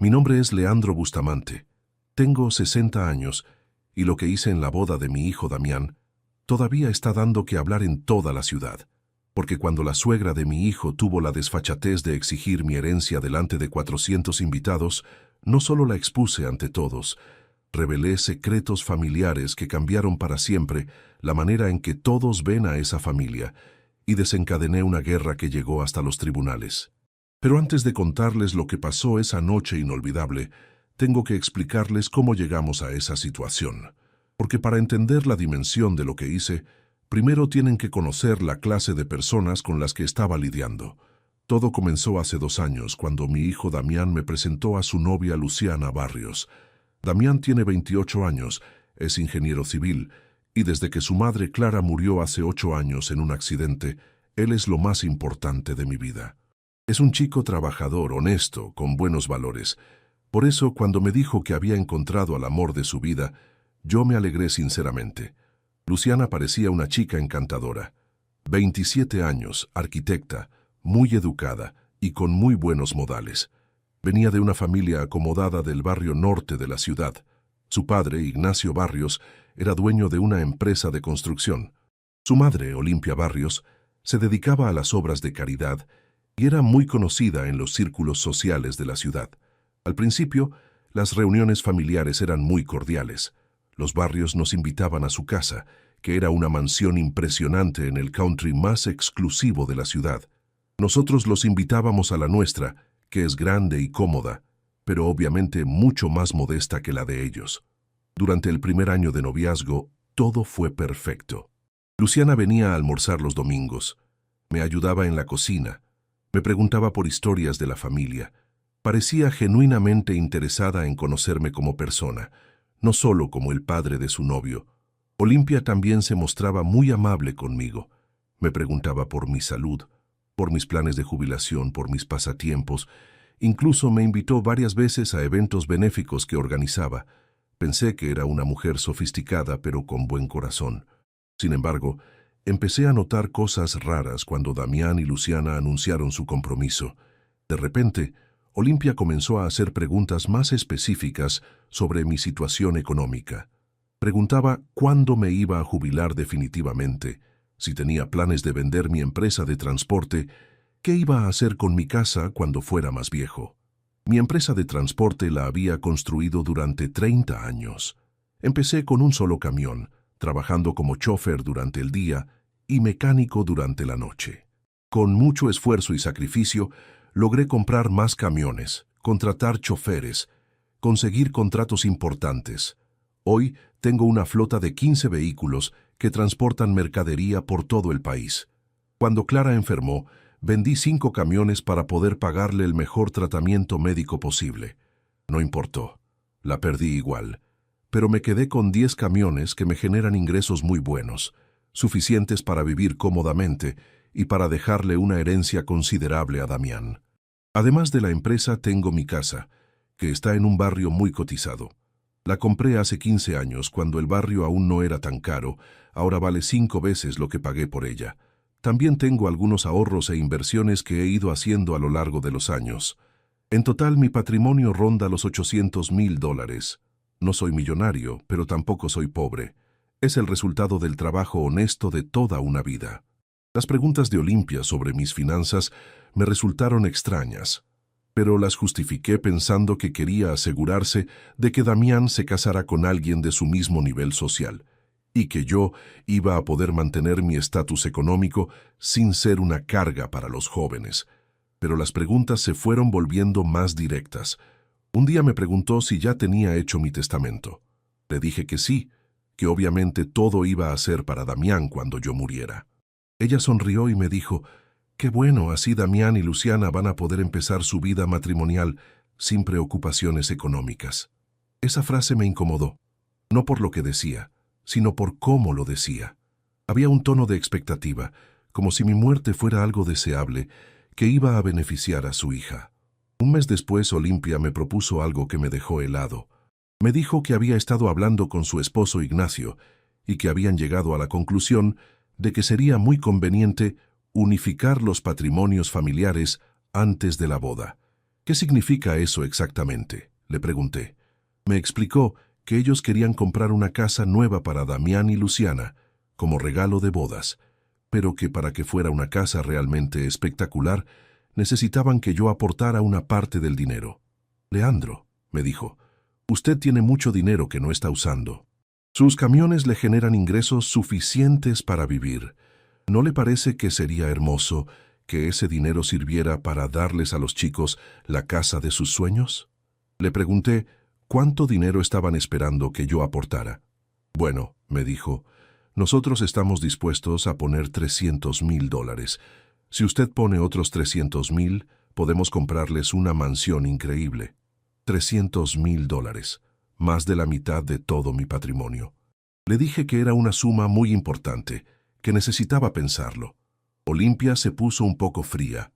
Mi nombre es Leandro Bustamante. Tengo 60 años y lo que hice en la boda de mi hijo Damián todavía está dando que hablar en toda la ciudad, porque cuando la suegra de mi hijo tuvo la desfachatez de exigir mi herencia delante de 400 invitados, no solo la expuse ante todos, revelé secretos familiares que cambiaron para siempre la manera en que todos ven a esa familia y desencadené una guerra que llegó hasta los tribunales. Pero antes de contarles lo que pasó esa noche inolvidable, tengo que explicarles cómo llegamos a esa situación. Porque para entender la dimensión de lo que hice, primero tienen que conocer la clase de personas con las que estaba lidiando. Todo comenzó hace 2 años, cuando mi hijo Damián me presentó a su novia Luciana Barrios. Damián tiene 28 años, es ingeniero civil, y desde que su madre Clara murió hace 8 años en un accidente, él es lo más importante de mi vida. Es un chico trabajador, honesto, con buenos valores. Por eso, cuando me dijo que había encontrado al amor de su vida, yo me alegré sinceramente. Luciana parecía una chica encantadora. 27 años, arquitecta, muy educada y con muy buenos modales. Venía de una familia acomodada del barrio norte de la ciudad. Su padre, Ignacio Barrios, era dueño de una empresa de construcción. Su madre, Olimpia Barrios, se dedicaba a las obras de caridad y era muy conocida en los círculos sociales de la ciudad. Al principio, las reuniones familiares eran muy cordiales. Los Barrios nos invitaban a su casa, que era una mansión impresionante en el country más exclusivo de la ciudad. Nosotros los invitábamos a la nuestra, que es grande y cómoda, pero obviamente mucho más modesta que la de ellos. Durante el primer año de noviazgo, todo fue perfecto. Luciana venía a almorzar los domingos, me ayudaba en la cocina, me preguntaba por historias de la familia. Parecía genuinamente interesada en conocerme como persona, no solo como el padre de su novio. Olimpia también se mostraba muy amable conmigo. Me preguntaba por mi salud, por mis planes de jubilación, por mis pasatiempos. Incluso me invitó varias veces a eventos benéficos que organizaba. Pensé que era una mujer sofisticada, pero con buen corazón. Sin embargo, empecé a notar cosas raras cuando Damián y Luciana anunciaron su compromiso. De repente, Olimpia comenzó a hacer preguntas más específicas sobre mi situación económica. Preguntaba cuándo me iba a jubilar definitivamente, si tenía planes de vender mi empresa de transporte, qué iba a hacer con mi casa cuando fuera más viejo. Mi empresa de transporte la había construido durante 30 años. Empecé con un solo camión, trabajando como chofer durante el día y mecánico durante la noche. Con mucho esfuerzo y sacrificio, logré comprar más camiones, contratar choferes, conseguir contratos importantes. Hoy tengo una flota de 15 vehículos que transportan mercadería por todo el país. Cuando Clara enfermó, vendí 5 camiones para poder pagarle el mejor tratamiento médico posible. No importó, la perdí igual, pero me quedé con 10 camiones que me generan ingresos muy buenos, suficientes para vivir cómodamente y para dejarle una herencia considerable a Damián. Además de la empresa, tengo mi casa, que está en un barrio muy cotizado. La compré hace 15 años, cuando el barrio aún no era tan caro. Ahora vale 5 veces lo que pagué por ella. También tengo algunos ahorros e inversiones que he ido haciendo a lo largo de los años. En total, mi patrimonio ronda los $800,000. No soy millonario, pero tampoco soy pobre. Es el resultado del trabajo honesto de toda una vida. Las preguntas de Olimpia sobre mis finanzas me resultaron extrañas, pero las justifiqué pensando que quería asegurarse de que Damián se casara con alguien de su mismo nivel social, y que yo iba a poder mantener mi estatus económico sin ser una carga para los jóvenes. Pero las preguntas se fueron volviendo más directas. Un día me preguntó si ya tenía hecho mi testamento. Le dije que sí, que obviamente todo iba a ser para Damián cuando yo muriera. Ella sonrió y me dijo: «Qué bueno, así Damián y Luciana van a poder empezar su vida matrimonial sin preocupaciones económicas». Esa frase me incomodó, no por lo que decía, sino por cómo lo decía. Había un tono de expectativa, como si mi muerte fuera algo deseable, que iba a beneficiar a su hija. Un mes después, Olimpia me propuso algo que me dejó helado. Me dijo que había estado hablando con su esposo Ignacio y que habían llegado a la conclusión de que sería muy conveniente unificar los patrimonios familiares antes de la boda. ¿Qué significa eso exactamente?, le pregunté. Me explicó que ellos querían comprar una casa nueva para Damián y Luciana, como regalo de bodas, pero que para que fuera una casa realmente espectacular, necesitaban que yo aportara una parte del dinero. Leandro, me dijo, usted tiene mucho dinero que no está usando. Sus camiones le generan ingresos suficientes para vivir. ¿No le parece que sería hermoso que ese dinero sirviera para darles a los chicos la casa de sus sueños? Le pregunté cuánto dinero estaban esperando que yo aportara. Bueno, me dijo, nosotros estamos dispuestos a poner $300,000. Si usted pone otros 300,000, podemos comprarles una mansión increíble. $300,000, más de la mitad de todo mi patrimonio. Le dije que era una suma muy importante, que necesitaba pensarlo. Olimpia se puso un poco fría.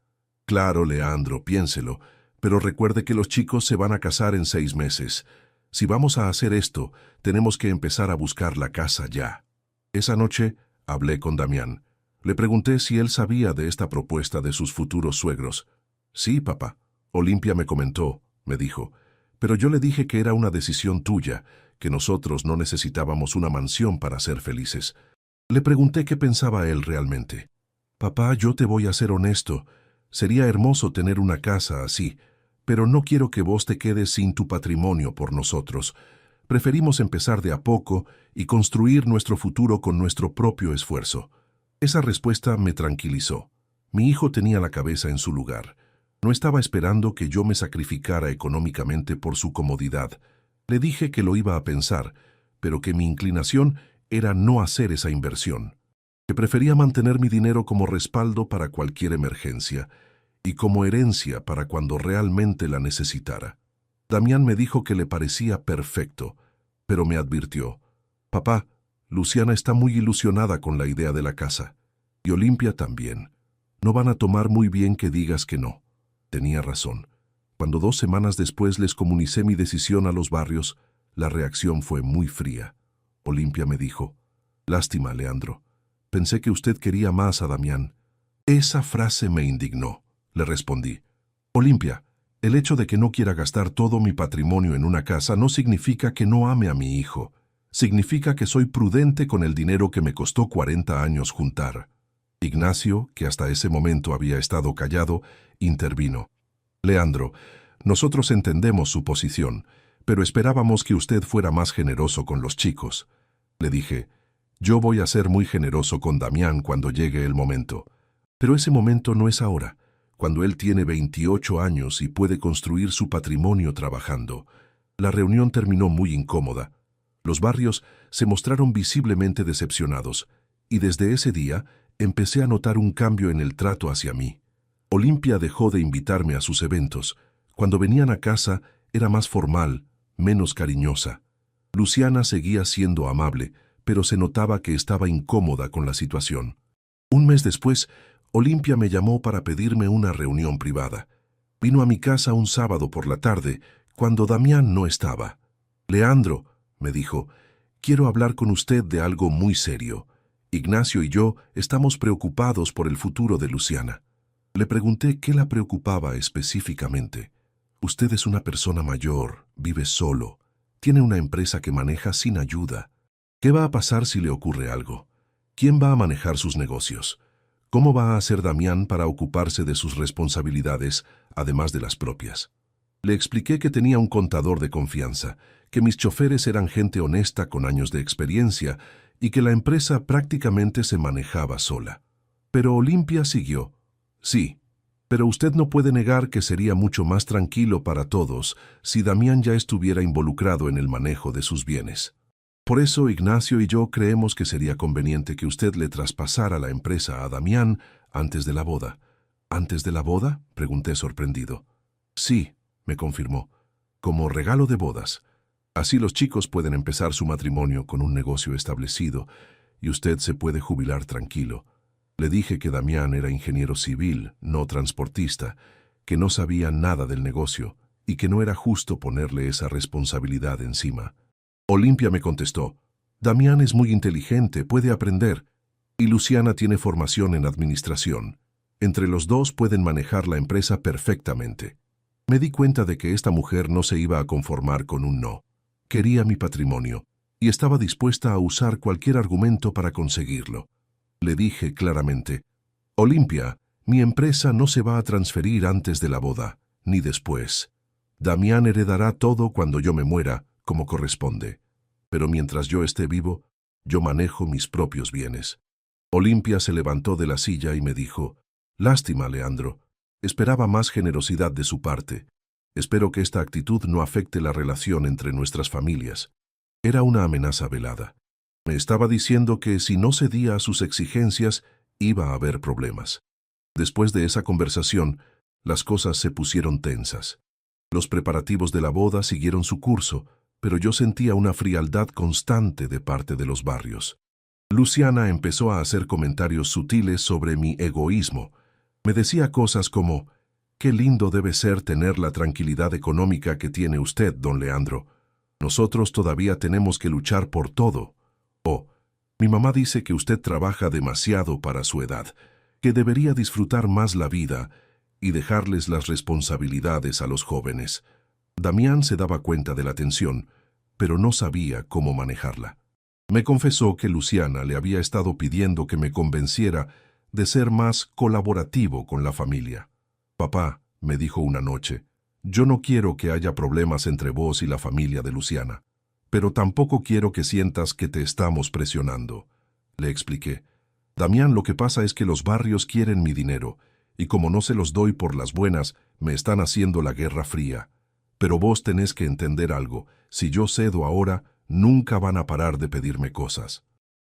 Claro, Leandro, piénselo, pero recuerde que los chicos se van a casar en 6 meses. Si vamos a hacer esto, tenemos que empezar a buscar la casa ya. Esa noche hablé con Damián. Le pregunté si él sabía de esta propuesta de sus futuros suegros. Sí, papá. Olimpia me comentó, me dijo, pero yo le dije que era una decisión tuya, que nosotros no necesitábamos una mansión para ser felices. Le pregunté qué pensaba él realmente. Papá, yo te voy a ser honesto. Sería hermoso tener una casa así, pero no quiero que vos te quedes sin tu patrimonio por nosotros. Preferimos empezar de a poco y construir nuestro futuro con nuestro propio esfuerzo. Esa respuesta me tranquilizó. Mi hijo tenía la cabeza en su lugar. No estaba esperando que yo me sacrificara económicamente por su comodidad. Le dije que lo iba a pensar, pero que mi inclinación era no hacer esa inversión, que prefería mantener mi dinero como respaldo para cualquier emergencia y como herencia para cuando realmente la necesitara. Damián me dijo que le parecía perfecto, pero me advirtió, papá, Luciana está muy ilusionada con la idea de la casa, y Olimpia también. No van a tomar muy bien que digas que no. Tenía razón. Cuando 2 semanas después les comuniqué mi decisión a los barrios, la reacción fue muy fría. Olimpia me dijo, lástima, Leandro. Pensé que usted quería más a Damián. Esa frase me indignó. Le respondí, Olimpia, el hecho de que no quiera gastar todo mi patrimonio en una casa no significa que no ame a mi hijo. Significa que soy prudente con el dinero que me costó 40 años juntar. Ignacio, que hasta ese momento había estado callado, intervino. Leandro, nosotros entendemos su posición, pero esperábamos que usted fuera más generoso con los chicos. Le dije, yo voy a ser muy generoso con Damián cuando llegue el momento. Pero ese momento no es ahora, cuando él tiene 28 años y puede construir su patrimonio trabajando. La reunión terminó muy incómoda. Los barrios se mostraron visiblemente decepcionados, y desde ese día empecé a notar un cambio en el trato hacia mí. Olimpia dejó de invitarme a sus eventos. Cuando venían a casa era más formal, menos cariñosa. Luciana seguía siendo amable, pero se notaba que estaba incómoda con la situación. Un mes después, Olimpia me llamó para pedirme una reunión privada. Vino a mi casa un sábado por la tarde, cuando Damián no estaba. Leandro, me dijo, quiero hablar con usted de algo muy serio. Ignacio y yo estamos preocupados por el futuro de Luciana. Le pregunté qué la preocupaba específicamente. Usted es una persona mayor, vive solo, tiene una empresa que maneja sin ayuda. ¿Qué va a pasar si le ocurre algo? ¿Quién va a manejar sus negocios? ¿Cómo va a hacer Damián para ocuparse de sus responsabilidades, además de las propias? Le expliqué que tenía un contador de confianza, que mis choferes eran gente honesta con años de experiencia y que la empresa prácticamente se manejaba sola. Pero Olimpia siguió. Sí, pero usted no puede negar que sería mucho más tranquilo para todos si Damián ya estuviera involucrado en el manejo de sus bienes. Por eso Ignacio y yo creemos que sería conveniente que usted le traspasara la empresa a Damián antes de la boda. ¿Antes de la boda?, pregunté sorprendido. Sí, me confirmó, como regalo de bodas. Así los chicos pueden empezar su matrimonio con un negocio establecido y usted se puede jubilar tranquilo. Le dije que Damián era ingeniero civil, no transportista, que no sabía nada del negocio y que no era justo ponerle esa responsabilidad encima. Olimpia me contestó, Damián es muy inteligente, puede aprender, y Luciana tiene formación en administración. Entre los dos pueden manejar la empresa perfectamente. Me di cuenta de que esta mujer no se iba a conformar con un no. Quería mi patrimonio y estaba dispuesta a usar cualquier argumento para conseguirlo. Le dije claramente: Olimpia, mi empresa no se va a transferir antes de la boda, ni después. Damián heredará todo cuando yo me muera, como corresponde. Pero mientras yo esté vivo, yo manejo mis propios bienes. Olimpia se levantó de la silla y me dijo: Lástima, Leandro. Esperaba más generosidad de su parte. Espero que esta actitud no afecte la relación entre nuestras familias. Era una amenaza velada. Me estaba diciendo que si no cedía a sus exigencias, iba a haber problemas. Después de esa conversación, las cosas se pusieron tensas. Los preparativos de la boda siguieron su curso, pero yo sentía una frialdad constante de parte de los barrios. Luciana empezó a hacer comentarios sutiles sobre mi egoísmo. Me decía cosas como: «Qué lindo debe ser tener la tranquilidad económica que tiene usted, don Leandro. Nosotros todavía tenemos que luchar por todo». O: «Mi mamá dice que usted trabaja demasiado para su edad, que debería disfrutar más la vida y dejarles las responsabilidades a los jóvenes». Damián se daba cuenta de la tensión, pero no sabía cómo manejarla. Me confesó que Luciana le había estado pidiendo que me convenciera de ser más colaborativo con la familia. «Papá», me dijo una noche, «yo no quiero que haya problemas entre vos y la familia de Luciana, pero tampoco quiero que sientas que te estamos presionando». Le expliqué: «Damián, lo que pasa es que los barrios quieren mi dinero, y como no se los doy por las buenas, me están haciendo la guerra fría. Pero vos tenés que entender algo: si yo cedo ahora, nunca van a parar de pedirme cosas».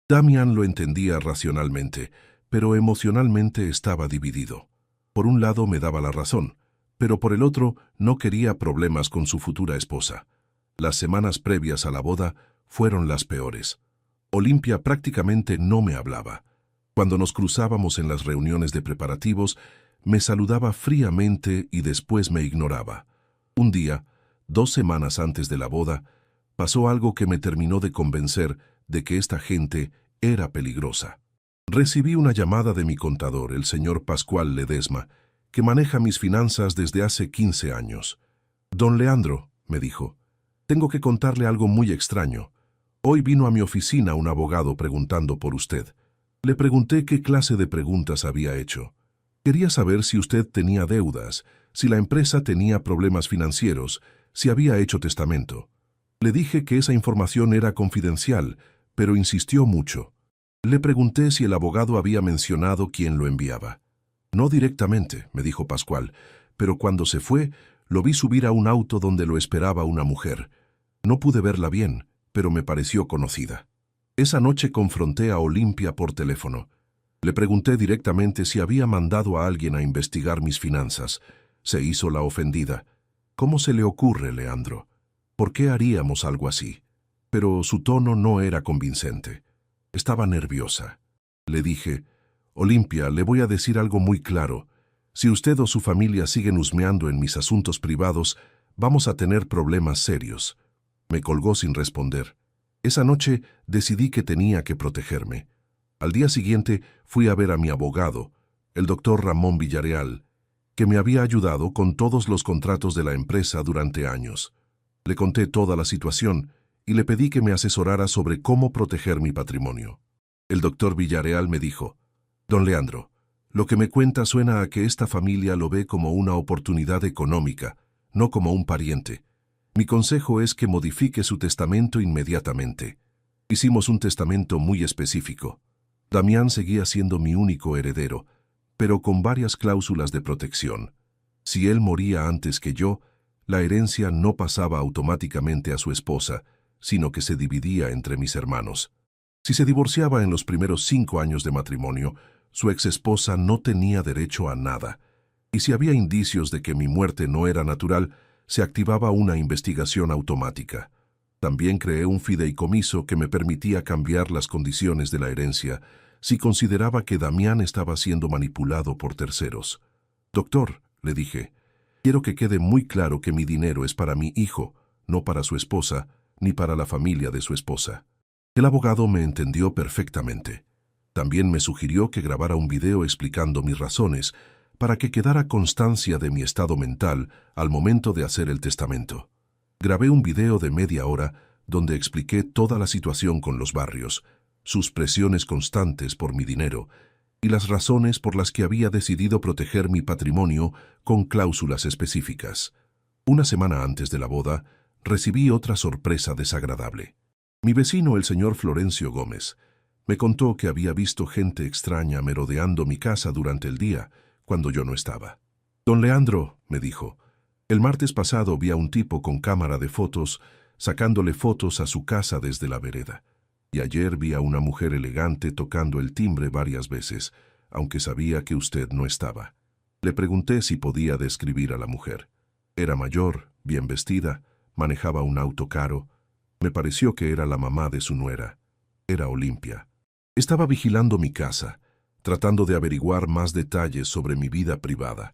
Damián lo entendía racionalmente, pero emocionalmente estaba dividido. Por un lado me daba la razón, pero por el otro no quería problemas con su futura esposa. Las semanas previas a la boda fueron las peores. Olimpia prácticamente no me hablaba. Cuando nos cruzábamos en las reuniones de preparativos, me saludaba fríamente y después me ignoraba. Un día, 2 semanas antes de la boda, pasó algo que me terminó de convencer de que esta gente era peligrosa. Recibí una llamada de mi contador, el señor Pascual Ledesma, que maneja mis finanzas desde hace 15 años. «Don Leandro», me dijo, «tengo que contarle algo muy extraño. Hoy vino a mi oficina un abogado preguntando por usted. Le pregunté qué clase de preguntas había hecho. Quería saber si usted tenía deudas, si la empresa tenía problemas financieros, si había hecho testamento. Le dije que esa información era confidencial, pero insistió mucho. Le pregunté si el abogado había mencionado quién lo enviaba. «No directamente», me dijo Pascual, «pero cuando se fue, lo vi subir a un auto donde lo esperaba una mujer. No pude verla bien, pero me pareció conocida». Esa noche confronté a Olimpia por teléfono. Le pregunté directamente si había mandado a alguien a investigar mis finanzas. Se hizo la ofendida. «¿Cómo se le ocurre, Leandro? ¿Por qué haríamos algo así?» Pero su tono no era convincente. Estaba nerviosa. Le dije: «Olimpia, le voy a decir algo muy claro. Si usted o su familia siguen husmeando en mis asuntos privados, vamos a tener problemas serios». Me colgó sin responder. Esa noche decidí que tenía que protegerme. Al día siguiente fui a ver a mi abogado, el doctor Ramón Villarreal, que me había ayudado con todos los contratos de la empresa durante años. Le conté toda la situación y le pedí que me asesorara sobre cómo proteger mi patrimonio. El doctor Villarreal me dijo: «Don Leandro, lo que me cuenta suena a que esta familia lo ve como una oportunidad económica, no como un pariente. Mi consejo es que modifique su testamento inmediatamente». Hicimos un testamento muy específico. Damián seguía siendo mi único heredero, pero con varias cláusulas de protección. Si él moría antes que yo, la herencia no pasaba automáticamente a su esposa, sino que se dividía entre mis hermanos. Si se divorciaba en los primeros 5 años de matrimonio, su exesposa no tenía derecho a nada. Y si había indicios de que mi muerte no era natural, se activaba una investigación automática. También creé un fideicomiso que me permitía cambiar las condiciones de la herencia si consideraba que Damián estaba siendo manipulado por terceros. «Doctor», le dije, «quiero que quede muy claro que mi dinero es para mi hijo, no para su esposa, ni para la familia de su esposa». El abogado me entendió perfectamente. También me sugirió que grabara un video explicando mis razones, para que quedara constancia de mi estado mental al momento de hacer el testamento. Grabé un video de media hora donde expliqué toda la situación con los barrios, sus presiones constantes por mi dinero y las razones por las que había decidido proteger mi patrimonio con cláusulas específicas. Una semana antes de la boda, recibí otra sorpresa desagradable. Mi vecino, el señor Florencio Gómez, me contó que había visto gente extraña merodeando mi casa durante el día, cuando yo no estaba. «Don Leandro», me dijo, «el martes pasado vi a un tipo con cámara de fotos sacándole fotos a su casa desde la vereda. Y ayer vi a una mujer elegante tocando el timbre varias veces, aunque sabía que usted no estaba». Le pregunté si podía describir a la mujer. Era mayor, bien vestida, manejaba un auto caro. Me pareció que era la mamá de su nuera. Era Olimpia. Estaba vigilando mi casa, tratando de averiguar más detalles sobre mi vida privada.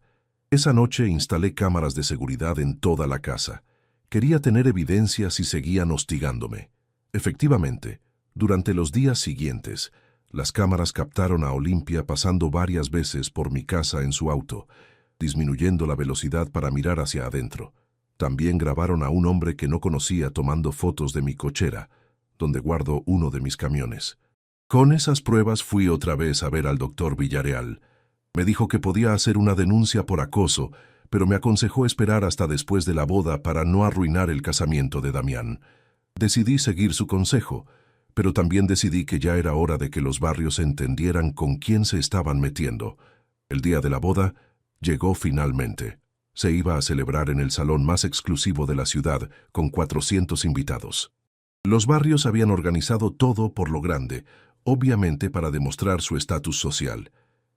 Esa noche instalé cámaras de seguridad en toda la casa. Quería tener evidencia si seguían hostigándome. Efectivamente, durante los días siguientes, las cámaras captaron a Olimpia pasando varias veces por mi casa en su auto, disminuyendo la velocidad para mirar hacia adentro. También grabaron a un hombre que no conocía tomando fotos de mi cochera, donde guardo uno de mis camiones. Con esas pruebas fui otra vez a ver al doctor Villarreal. Me dijo que podía hacer una denuncia por acoso, pero me aconsejó esperar hasta después de la boda para no arruinar el casamiento de Damián. Decidí seguir su consejo, pero también decidí que ya era hora de que los barrios entendieran con quién se estaban metiendo. El día de la boda llegó finalmente. Se iba a celebrar en el salón más exclusivo de la ciudad, con 400 invitados. Los barrios habían organizado todo por lo grande, obviamente para demostrar su estatus social.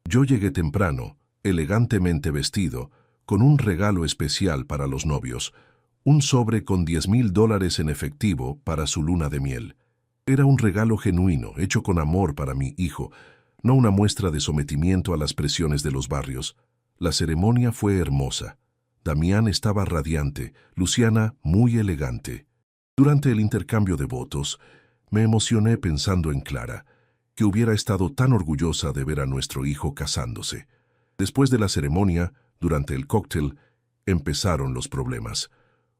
Yo llegué temprano, elegantemente vestido, con un regalo especial para los novios, un sobre con $10,000 en efectivo para su luna de miel. Era un regalo genuino, hecho con amor para mi hijo, no una muestra de sometimiento a las presiones de los barrios. La ceremonia fue hermosa. Damián estaba radiante, Luciana muy elegante. Durante el intercambio de votos, me emocioné pensando en Clara, que hubiera estado tan orgullosa de ver a nuestro hijo casándose. Después de la ceremonia, durante el cóctel, empezaron los problemas.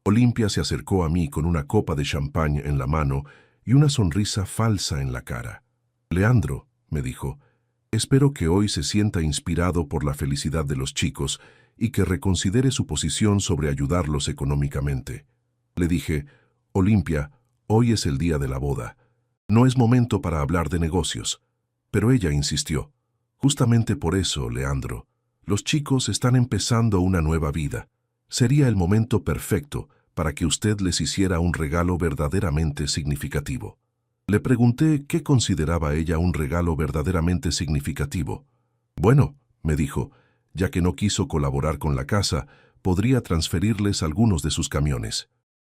Olimpia se acercó a mí con una copa de champán en la mano y una sonrisa falsa en la cara. «Leandro», me dijo, «espero que hoy se sienta inspirado por la felicidad de los chicos y que reconsidere su posición sobre ayudarlos económicamente». Le dije, «Olimpia, hoy es el día de la boda. No es momento para hablar de negocios». Pero ella insistió. «Justamente por eso, Leandro, los chicos están empezando una nueva vida. Sería el momento perfecto para que usted les hiciera un regalo verdaderamente significativo». Le pregunté qué consideraba ella un regalo verdaderamente significativo. «Bueno», me dijo, «ya que no quiso colaborar con la casa, podría transferirles algunos de sus camiones.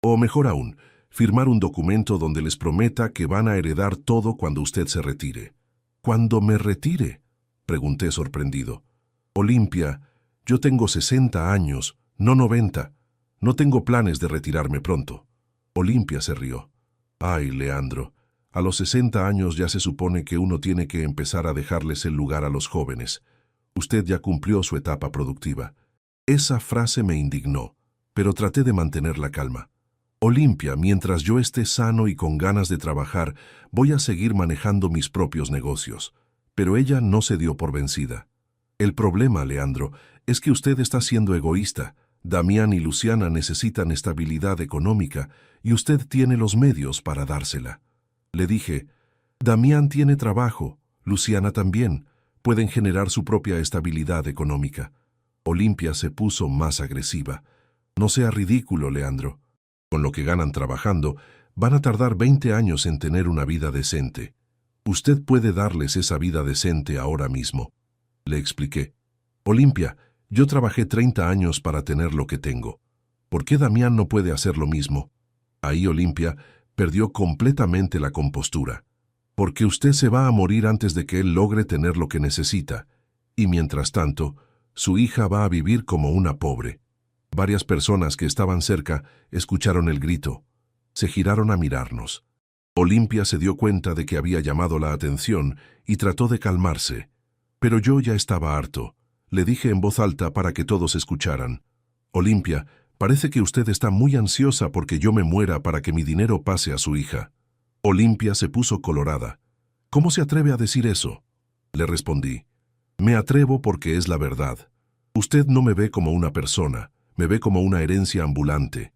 O mejor aún, firmar un documento donde les prometa que van a heredar todo cuando usted se retire». «¿Cuándo me retire?», pregunté sorprendido. «Olimpia, yo tengo 60 años, no 90. No tengo planes de retirarme pronto». Olimpia se rió. «Ay, Leandro, a los 60 años ya se supone que uno tiene que empezar a dejarles el lugar a los jóvenes. Usted ya cumplió su etapa productiva». Esa frase me indignó, pero traté de mantener la calma. «Olimpia, mientras yo esté sano y con ganas de trabajar, voy a seguir manejando mis propios negocios». Pero ella no se dio por vencida. «El problema, Leandro, es que usted está siendo egoísta. Damián y Luciana necesitan estabilidad económica y usted tiene los medios para dársela». Le dije, «Damián tiene trabajo, Luciana también. Pueden generar su propia estabilidad económica». Olimpia se puso más agresiva. «No sea ridículo, Leandro. Con lo que ganan trabajando, van a tardar 20 años en tener una vida decente. Usted puede darles esa vida decente ahora mismo». Le expliqué. «Olimpia, yo trabajé 30 años para tener lo que tengo. ¿Por qué Damián no puede hacer lo mismo?». Ahí Olimpia perdió completamente la compostura. «Porque usted se va a morir antes de que él logre tener lo que necesita, y mientras tanto, su hija va a vivir como una pobre». Varias personas que estaban cerca escucharon el grito. Se giraron a mirarnos. Olimpia se dio cuenta de que había llamado la atención y trató de calmarse. Pero yo ya estaba harto. Le dije en voz alta para que todos escucharan. Olimpia, parece que usted está muy ansiosa porque yo me muera para que mi dinero pase a su hija. Olimpia se puso colorada. ¿Cómo se atreve a decir eso? Le respondí. Me atrevo porque es la verdad. Usted no me ve como una persona, me ve como una herencia ambulante.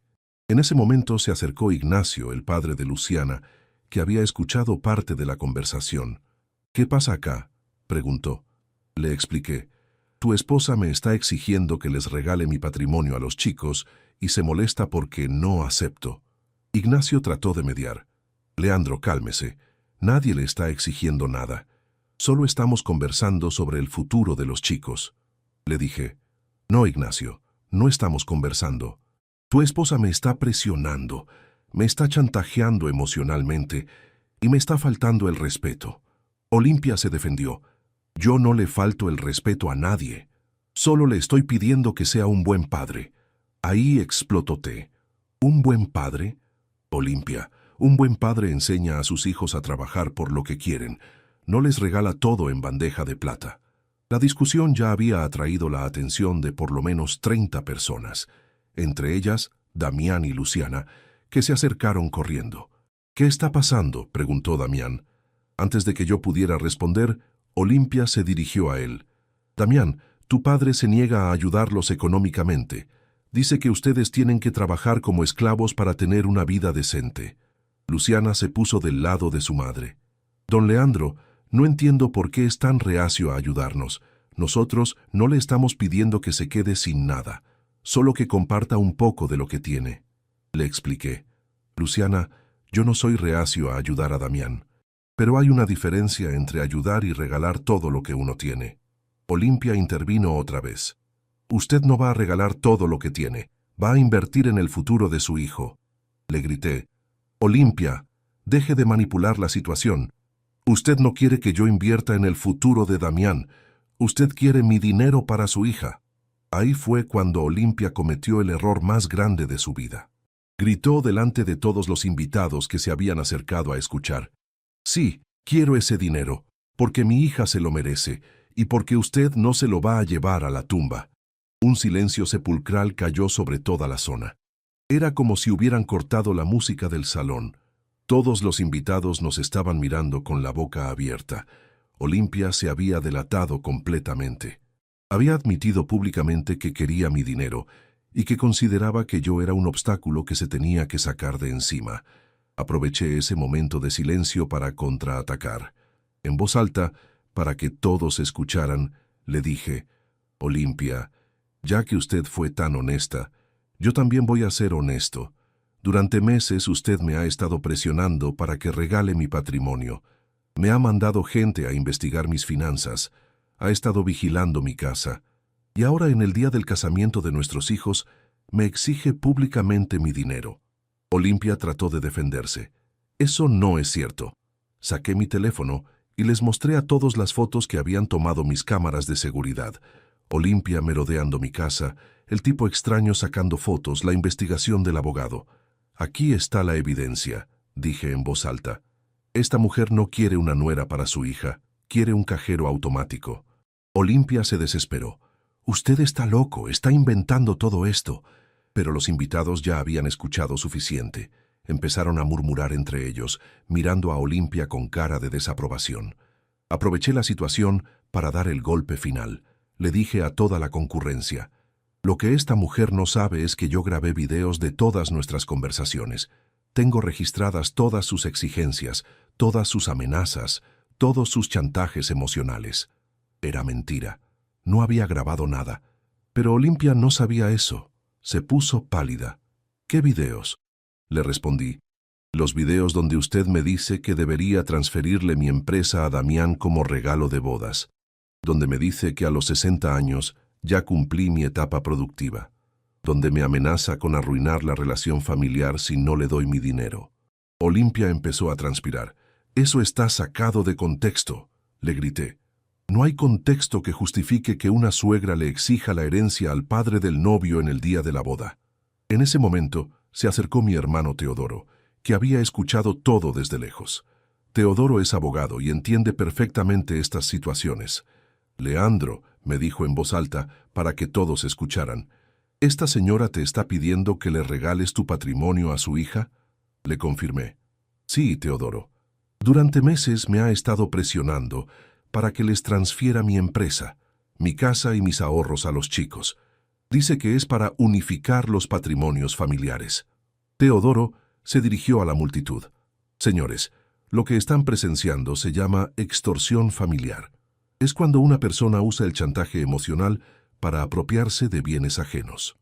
En ese momento se acercó Ignacio, el padre de Luciana, que había escuchado parte de la conversación. ¿Qué pasa acá?, preguntó. Le expliqué. Tu esposa me está exigiendo que les regale mi patrimonio a los chicos y se molesta porque no acepto. Ignacio trató de mediar. Leandro, cálmese. Nadie le está exigiendo nada. Solo estamos conversando sobre el futuro de los chicos. Le dije. No, Ignacio, no estamos conversando. Tu esposa me está presionando, me está chantajeando emocionalmente y me está faltando el respeto. Olimpia se defendió. Yo no le falto el respeto a nadie. Solo le estoy pidiendo que sea un buen padre. Ahí explotó T. ¿Un buen padre? Olimpia, un buen padre enseña a sus hijos a trabajar por lo que quieren. No les regala todo en bandeja de plata. La discusión ya había atraído la atención de por lo menos 30 personas, entre ellas Damián y Luciana, que se acercaron corriendo. ¿Qué está pasando?, preguntó Damián. Antes de que yo pudiera responder, Olimpia se dirigió a él. Damián, tu padre se niega a ayudarlos económicamente. Dice que ustedes tienen que trabajar como esclavos para tener una vida decente. Luciana se puso del lado de su madre. Don Leandro, no entiendo por qué es tan reacio a ayudarnos. Nosotros no le estamos pidiendo que se quede sin nada, solo que comparta un poco de lo que tiene. Le expliqué. Luciana, yo no soy reacio a ayudar a Damián. Pero hay una diferencia entre ayudar y regalar todo lo que uno tiene. Olimpia intervino otra vez. Usted no va a regalar todo lo que tiene, va a invertir en el futuro de su hijo. Le grité. Olimpia, deje de manipular la situación. Usted no quiere que yo invierta en el futuro de Damián. Usted quiere mi dinero para su hija. Ahí fue cuando Olimpia cometió el error más grande de su vida. Gritó delante de todos los invitados que se habían acercado a escuchar. Sí, quiero ese dinero, porque mi hija se lo merece, y porque usted no se lo va a llevar a la tumba. Un silencio sepulcral cayó sobre toda la zona. Era como si hubieran cortado la música del salón. Todos los invitados nos estaban mirando con la boca abierta. Olimpia se había delatado completamente. Había admitido públicamente que quería mi dinero y que consideraba que yo era un obstáculo que se tenía que sacar de encima. Aproveché ese momento de silencio para contraatacar. En voz alta, para que todos escucharan, le dije, Olimpia, ya que usted fue tan honesta, yo también voy a ser honesto. Durante meses usted me ha estado presionando para que regale mi patrimonio. Me ha mandado gente a investigar mis finanzas, ha estado vigilando mi casa, y ahora en el día del casamiento de nuestros hijos me exige públicamente mi dinero. Olimpia trató de defenderse. Eso no es cierto. Saqué mi teléfono y les mostré a todos las fotos que habían tomado mis cámaras de seguridad. Olimpia merodeando mi casa, el tipo extraño sacando fotos, la investigación del abogado. Aquí está la evidencia, dije en voz alta. Esta mujer no quiere una nuera para su hija, quiere un cajero automático. Olimpia se desesperó. Usted está loco, está inventando todo esto. Pero los invitados ya habían escuchado suficiente. Empezaron a murmurar entre ellos, mirando a Olimpia con cara de desaprobación. Aproveché la situación para dar el golpe final. Le dije a toda la concurrencia, lo que esta mujer no sabe es que yo grabé videos de todas nuestras conversaciones. Tengo registradas todas sus exigencias, todas sus amenazas, todos sus chantajes emocionales. Era mentira. No había grabado nada. Pero Olimpia no sabía eso. Se puso pálida. ¿Qué videos? Le respondí. Los videos donde usted me dice que debería transferirle mi empresa a Damián como regalo de bodas. Donde me dice que a los 60 años ya cumplí mi etapa productiva. Donde me amenaza con arruinar la relación familiar si no le doy mi dinero. Olimpia empezó a transpirar. Eso está sacado de contexto, le grité. No hay contexto que justifique que una suegra le exija la herencia al padre del novio en el día de la boda. En ese momento se acercó mi hermano Teodoro, que había escuchado todo desde lejos. Teodoro es abogado y entiende perfectamente estas situaciones. Leandro, me dijo en voz alta para que todos escucharan. ¿Esta señora te está pidiendo que le regales tu patrimonio a su hija? Le confirmé. Sí, Teodoro. Durante meses me ha estado presionando para que les transfiera mi empresa, mi casa y mis ahorros a los chicos. Dice que es para unificar los patrimonios familiares. Teodoro se dirigió a la multitud. Señores, lo que están presenciando se llama extorsión familiar. Es cuando una persona usa el chantaje emocional para apropiarse de bienes ajenos.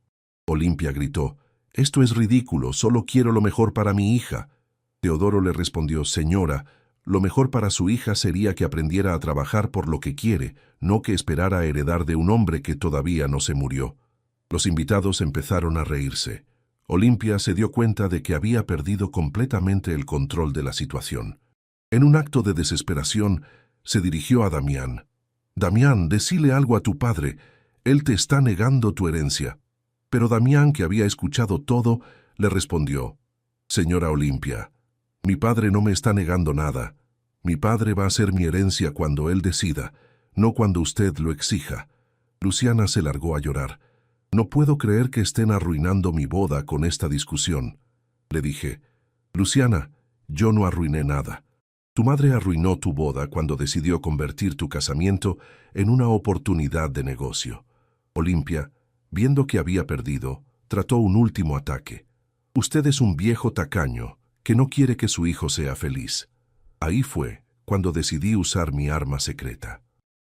Olimpia gritó, «Esto es ridículo, solo quiero lo mejor para mi hija». Teodoro le respondió, «Señora, lo mejor para su hija sería que aprendiera a trabajar por lo que quiere, no que esperara a heredar de un hombre que todavía no se murió». Los invitados empezaron a reírse. Olimpia se dio cuenta de que había perdido completamente el control de la situación. En un acto de desesperación, se dirigió a Damián. «Damián, decile algo a tu padre. Él te está negando tu herencia». Pero Damián, que había escuchado todo, le respondió, «Señora Olimpia, mi padre no me está negando nada. Mi padre va a ser mi herencia cuando él decida, no cuando usted lo exija». Luciana se largó a llorar. «No puedo creer que estén arruinando mi boda con esta discusión». Le dije, «Luciana, yo no arruiné nada. Tu madre arruinó tu boda cuando decidió convertir tu casamiento en una oportunidad de negocio». Olimpia, viendo que había perdido, trató un último ataque. «Usted es un viejo tacaño que no quiere que su hijo sea feliz». Ahí fue cuando decidí usar mi arma secreta.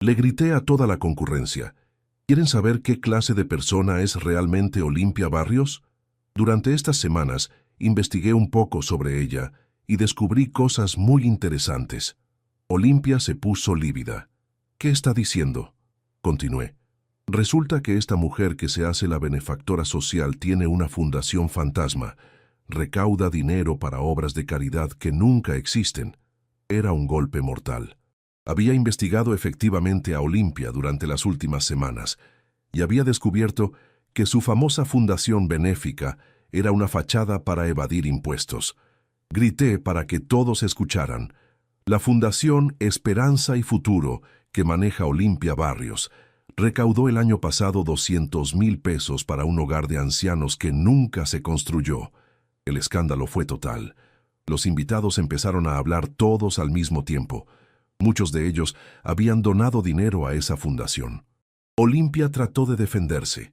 Le grité a toda la concurrencia, ¿quieren saber qué clase de persona es realmente Olimpia Barrios? Durante estas semanas investigué un poco sobre ella y descubrí cosas muy interesantes. Olimpia se puso lívida. «¿Qué está diciendo?», continué. «Resulta que esta mujer que se hace la benefactora social tiene una fundación fantasma. Recauda dinero para obras de caridad que nunca existen». Era un golpe mortal. Había investigado efectivamente a Olimpia durante las últimas semanas y había descubierto que su famosa fundación benéfica era una fachada para evadir impuestos. Grité para que todos escucharan. La Fundación Esperanza y Futuro, que maneja Olimpia Barrios, recaudó el año pasado 200,000 pesos para un hogar de ancianos que nunca se construyó. El escándalo fue total. Los invitados empezaron a hablar todos al mismo tiempo. Muchos de ellos habían donado dinero a esa fundación. Olimpia trató de defenderse.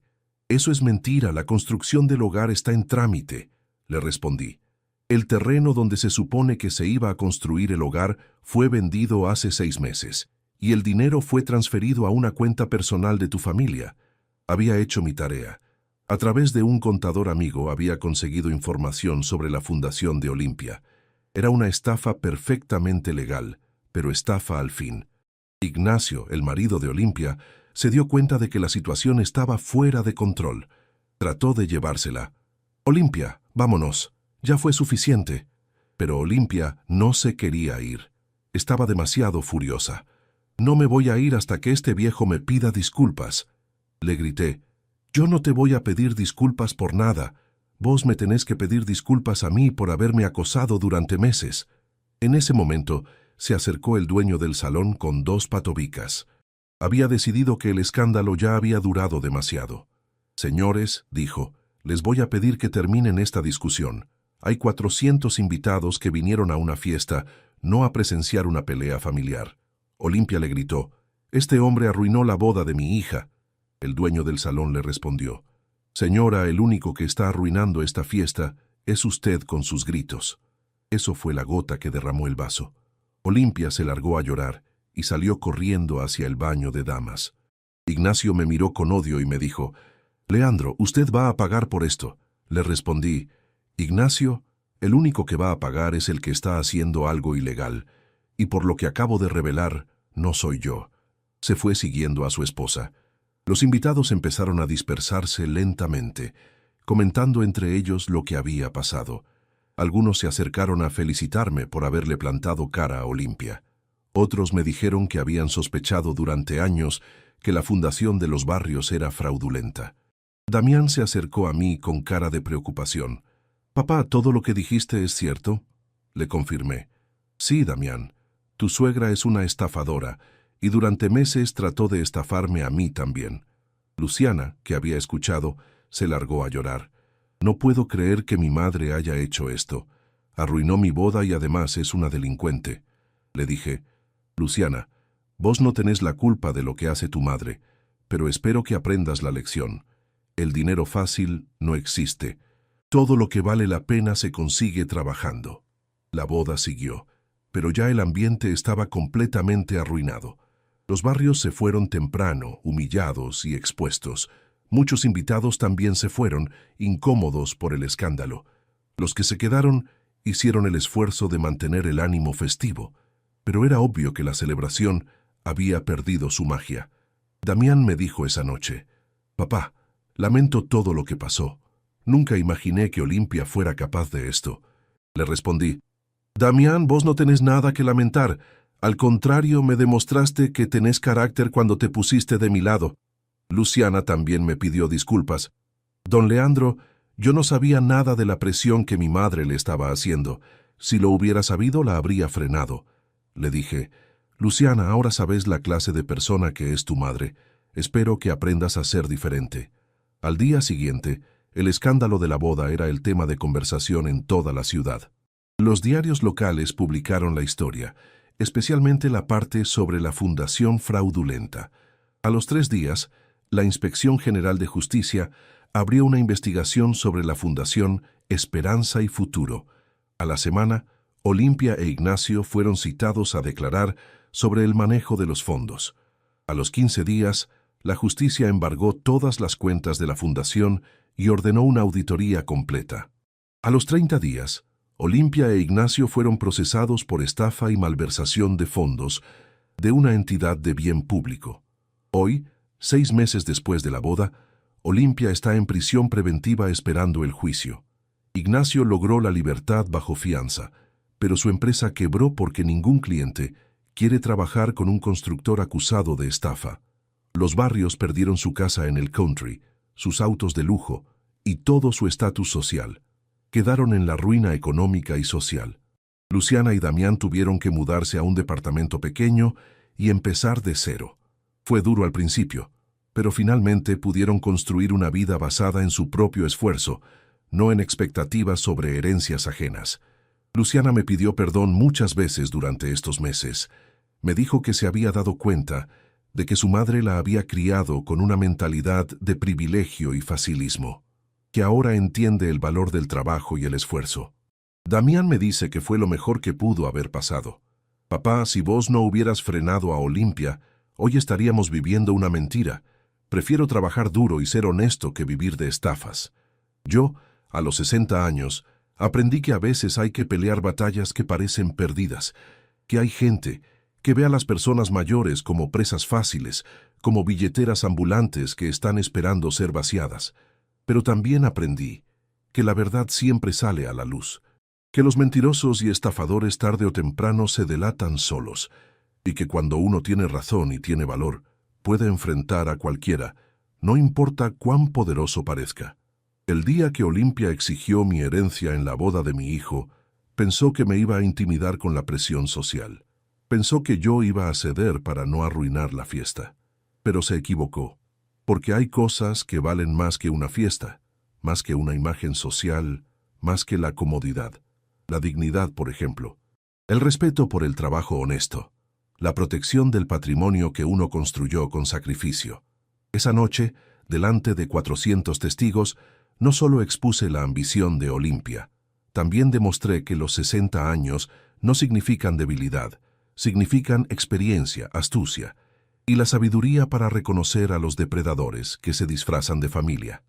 «Eso es mentira, la construcción del hogar está en trámite», le respondí. «El terreno donde se supone que se iba a construir el hogar fue vendido hace 6 meses, y el dinero fue transferido a una cuenta personal de tu familia. Había hecho mi tarea. A través de un contador amigo había conseguido información sobre la fundación de Olimpia. Era una estafa perfectamente legal, pero estafa al fin». Ignacio, el marido de Olimpia, se dio cuenta de que la situación estaba fuera de control. Trató de llevársela. «Olimpia, vámonos. Ya fue suficiente». Pero Olimpia no se quería ir. Estaba demasiado furiosa. «No me voy a ir hasta que este viejo me pida disculpas», le grité. «Yo no te voy a pedir disculpas por nada. Vos me tenés que pedir disculpas a mí por haberme acosado durante meses». En ese momento, se acercó el dueño del salón con 2 patobicas. Había decidido que el escándalo ya había durado demasiado. «Señores», dijo, «les voy a pedir que terminen esta discusión. Hay 400 invitados que vinieron a una fiesta, no a presenciar una pelea familiar». Olimpia le gritó, «Este hombre arruinó la boda de mi hija». El dueño del salón le respondió, «Señora, el único que está arruinando esta fiesta es usted con sus gritos». Eso fue la gota que derramó el vaso. Olimpia se largó a llorar y salió corriendo hacia el baño de damas. Ignacio me miró con odio y me dijo, «Leandro, usted va a pagar por esto». Le respondí, «Ignacio, el único que va a pagar es el que está haciendo algo ilegal, y por lo que acabo de revelar, no soy yo». Se fue siguiendo a su esposa. Los invitados empezaron a dispersarse lentamente, comentando entre ellos lo que había pasado. Algunos se acercaron a felicitarme por haberle plantado cara a Olimpia. Otros me dijeron que habían sospechado durante años que la fundación de los barrios era fraudulenta. Damián se acercó a mí con cara de preocupación. «Papá, ¿todo lo que dijiste es cierto?», le confirmé. «Sí, Damián, tu suegra es una estafadora y durante meses trató de estafarme a mí también. Luciana, que había escuchado, se largó a llorar. No puedo creer que mi madre haya hecho esto. Arruinó mi boda y además es una delincuente. Le dije, Luciana, vos no tenés la culpa de lo que hace tu madre, pero espero que aprendas la lección. El dinero fácil no existe. Todo lo que vale la pena se consigue trabajando. La boda siguió, pero ya el ambiente estaba completamente arruinado. Los barrios se fueron temprano, humillados y expuestos. Muchos invitados también se fueron, incómodos por el escándalo. Los que se quedaron hicieron el esfuerzo de mantener el ánimo festivo, pero era obvio que la celebración había perdido su magia. Damián me dijo esa noche, «Papá, lamento todo lo que pasó. Nunca imaginé que Olimpia fuera capaz de esto». Le respondí, «Damián, vos no tenés nada que lamentar. Al contrario, me demostraste que tenés carácter cuando te pusiste de mi lado». Luciana también me pidió disculpas. «Don Leandro, yo no sabía nada de la presión que mi madre le estaba haciendo. Si lo hubiera sabido, la habría frenado». Le dije, «Luciana, ahora sabes la clase de persona que es tu madre. Espero que aprendas a ser diferente». Al día siguiente, el escándalo de la boda era el tema de conversación en toda la ciudad. Los diarios locales publicaron la historia, especialmente la parte sobre la fundación fraudulenta. A los 3 días, la Inspección General de Justicia abrió una investigación sobre la Fundación Esperanza y Futuro. A la semana, Olimpia e Ignacio fueron citados a declarar sobre el manejo de los fondos. A los 15 días, la justicia embargó todas las cuentas de la fundación y ordenó una auditoría completa. A los 30 días, Olimpia e Ignacio fueron procesados por estafa y malversación de fondos de una entidad de bien público. Hoy, 6 meses después de la boda, Olimpia está en prisión preventiva esperando el juicio. Ignacio logró la libertad bajo fianza, pero su empresa quebró porque ningún cliente quiere trabajar con un constructor acusado de estafa. Los barrios perdieron su casa en el country, sus autos de lujo y todo su estatus social. Quedaron en la ruina económica y social. Luciana y Damián tuvieron que mudarse a un departamento pequeño y empezar de cero. Fue duro al principio, pero finalmente pudieron construir una vida basada en su propio esfuerzo, no en expectativas sobre herencias ajenas. Luciana me pidió perdón muchas veces durante estos meses. Me dijo que se había dado cuenta de que su madre la había criado con una mentalidad de privilegio y facilismo, que ahora entiende el valor del trabajo y el esfuerzo. Damián me dice que fue lo mejor que pudo haber pasado. «Papá, si vos no hubieras frenado a Olimpia, hoy estaríamos viviendo una mentira. Prefiero trabajar duro y ser honesto que vivir de estafas». Yo, a los 60 años, aprendí que a veces hay que pelear batallas que parecen perdidas, que hay gente que ve a las personas mayores como presas fáciles, como billeteras ambulantes que están esperando ser vaciadas. Pero también aprendí que la verdad siempre sale a la luz, que los mentirosos y estafadores tarde o temprano se delatan solos, y que cuando uno tiene razón y tiene valor, puede enfrentar a cualquiera, no importa cuán poderoso parezca. El día que Olimpia exigió mi herencia en la boda de mi hijo, pensó que me iba a intimidar con la presión social. Pensó que yo iba a ceder para no arruinar la fiesta. Pero se equivocó, porque hay cosas que valen más que una fiesta, más que una imagen social, más que la comodidad. La dignidad, por ejemplo. El respeto por el trabajo honesto. La protección del patrimonio que uno construyó con sacrificio. Esa noche, delante de 400 testigos, no solo expuse la ambición de Olimpia, también demostré que los 60 años no significan debilidad, significan experiencia, astucia, y la sabiduría para reconocer a los depredadores que se disfrazan de familia.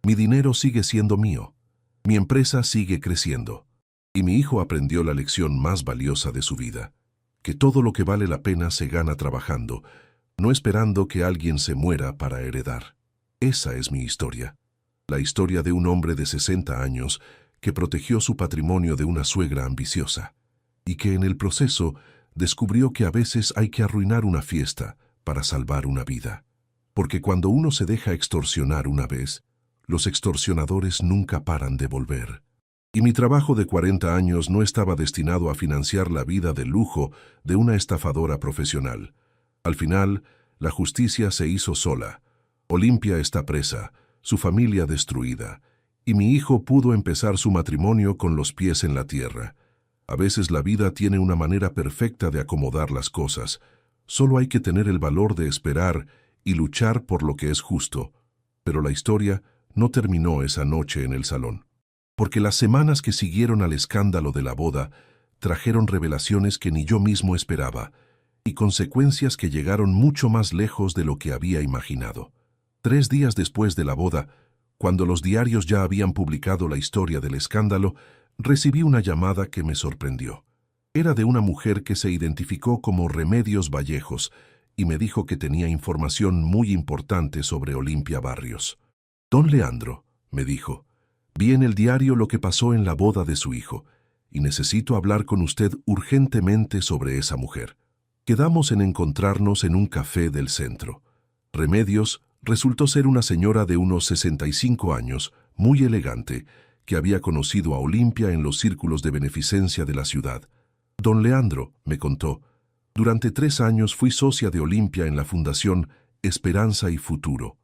Mi dinero sigue siendo mío, mi empresa sigue creciendo, y mi hijo aprendió la lección más valiosa de su vida, que todo lo que vale la pena se gana trabajando, no esperando que alguien se muera para heredar. Esa es mi historia, la historia de un hombre de 60 años que protegió su patrimonio de una suegra ambiciosa, y que en el proceso descubrió que a veces hay que arruinar una fiesta para salvar una vida. Porque cuando uno se deja extorsionar una vez, los extorsionadores nunca paran de volver. Y mi trabajo de 40 años no estaba destinado a financiar la vida de lujo de una estafadora profesional. Al final, la justicia se hizo sola. Olimpia está presa, su familia destruida, y mi hijo pudo empezar su matrimonio con los pies en la tierra. A veces la vida tiene una manera perfecta de acomodar las cosas. Solo hay que tener el valor de esperar y luchar por lo que es justo. Pero la historia no terminó esa noche en el salón. Porque las semanas que siguieron al escándalo de la boda trajeron revelaciones que ni yo mismo esperaba y consecuencias que llegaron mucho más lejos de lo que había imaginado. 3 días después de la boda, cuando los diarios ya habían publicado la historia del escándalo, recibí una llamada que me sorprendió. Era de una mujer que se identificó como Remedios Vallejos y me dijo que tenía información muy importante sobre Olimpia Barrios. «Don Leandro», me dijo, «vi en el diario lo que pasó en la boda de su hijo y necesito hablar con usted urgentemente sobre esa mujer». Quedamos en encontrarnos en un café del centro. Remedios resultó ser una señora de unos 65 años, muy elegante, que había conocido a Olimpia en los círculos de beneficencia de la ciudad. «Don Leandro», me contó, «durante 3 años fui socia de Olimpia en la Fundación Esperanza y Futuro,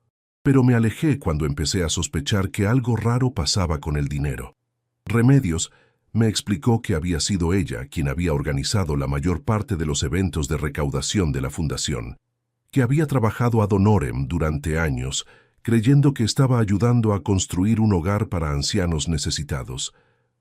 pero me alejé cuando empecé a sospechar que algo raro pasaba con el dinero». Remedios me explicó que había sido ella quien había organizado la mayor parte de los eventos de recaudación de la fundación, que había trabajado ad honorem durante años, creyendo que estaba ayudando a construir un hogar para ancianos necesitados.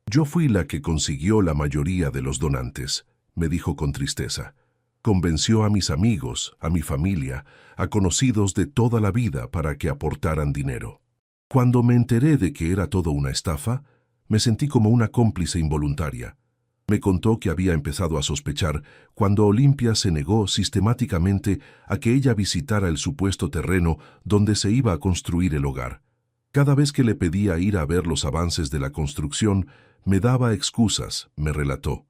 «Yo fui la que consiguió la mayoría de los donantes», me dijo con tristeza. «Convenció a mis amigos, a mi familia, a conocidos de toda la vida para que aportaran dinero. Cuando me enteré de que era todo una estafa, me sentí como una cómplice involuntaria». Me contó que había empezado a sospechar cuando Olimpia se negó sistemáticamente a que ella visitara el supuesto terreno donde se iba a construir el hogar. Cada vez que le pedía ir a ver los avances de la construcción, me daba excusas, me relató,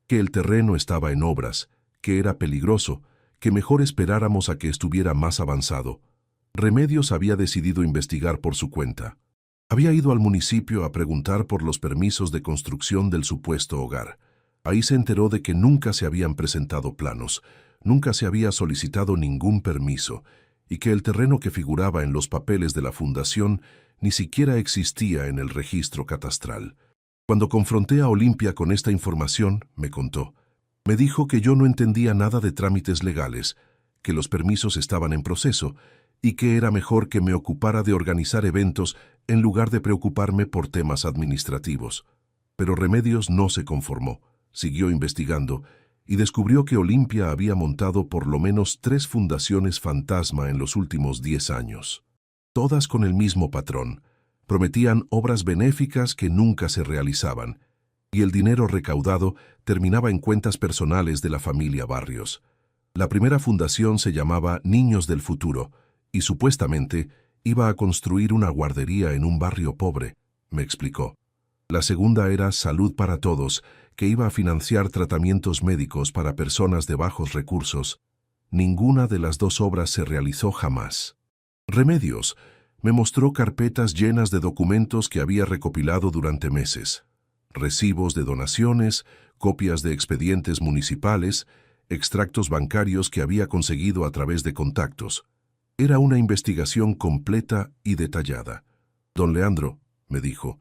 que el terreno estaba en obras, que era peligroso, que mejor esperáramos a que estuviera más avanzado. Remedios había decidido investigar por su cuenta. Había ido al municipio a preguntar por los permisos de construcción del supuesto hogar. Ahí se enteró de que nunca se habían presentado planos, nunca se había solicitado ningún permiso, y que el terreno que figuraba en los papeles de la fundación ni siquiera existía en el registro catastral. Cuando confronté a Olimpia con esta información, me contó, me dijo que yo no entendía nada de trámites legales, que los permisos estaban en proceso, y que era mejor que me ocupara de organizar eventos en lugar de preocuparme por temas administrativos. Pero Remedios no se conformó, siguió investigando y descubrió que Olimpia había montado por lo menos 3 fundaciones fantasma en los últimos 10 años. Todas con el mismo patrón. Prometían obras benéficas que nunca se realizaban, y el dinero recaudado terminaba en cuentas personales de la familia Barrios. La primera fundación se llamaba Niños del Futuro, y supuestamente iba a construir una guardería en un barrio pobre, me explicó. La segunda era Salud para Todos, que iba a financiar tratamientos médicos para personas de bajos recursos. Ninguna de las 2 obras se realizó jamás. Remedios me mostró carpetas llenas de documentos que había recopilado durante meses. Recibos de donaciones, copias de expedientes municipales, extractos bancarios que había conseguido a través de contactos. Era una investigación completa y detallada. «Don Leandro», me dijo,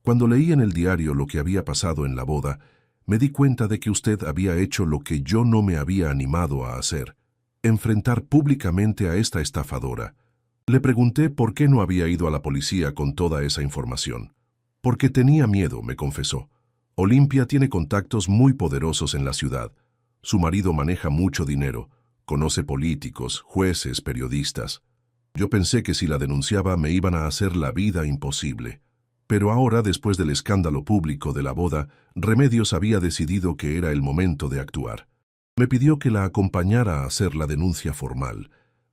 «cuando leí en el diario lo que había pasado en la boda, me di cuenta de que usted había hecho lo que yo no me había animado a hacer, enfrentar públicamente a esta estafadora». Le pregunté por qué no había ido a la policía con toda esa información. «Porque tenía miedo», me confesó. «Olimpia tiene contactos muy poderosos en la ciudad. Su marido maneja mucho dinero. Conoce políticos, jueces, periodistas. Yo pensé que si la denunciaba me iban a hacer la vida imposible. Pero ahora, después del escándalo público de la boda, Remedios había decidido que era el momento de actuar. Me pidió que la acompañara a hacer la denuncia formal,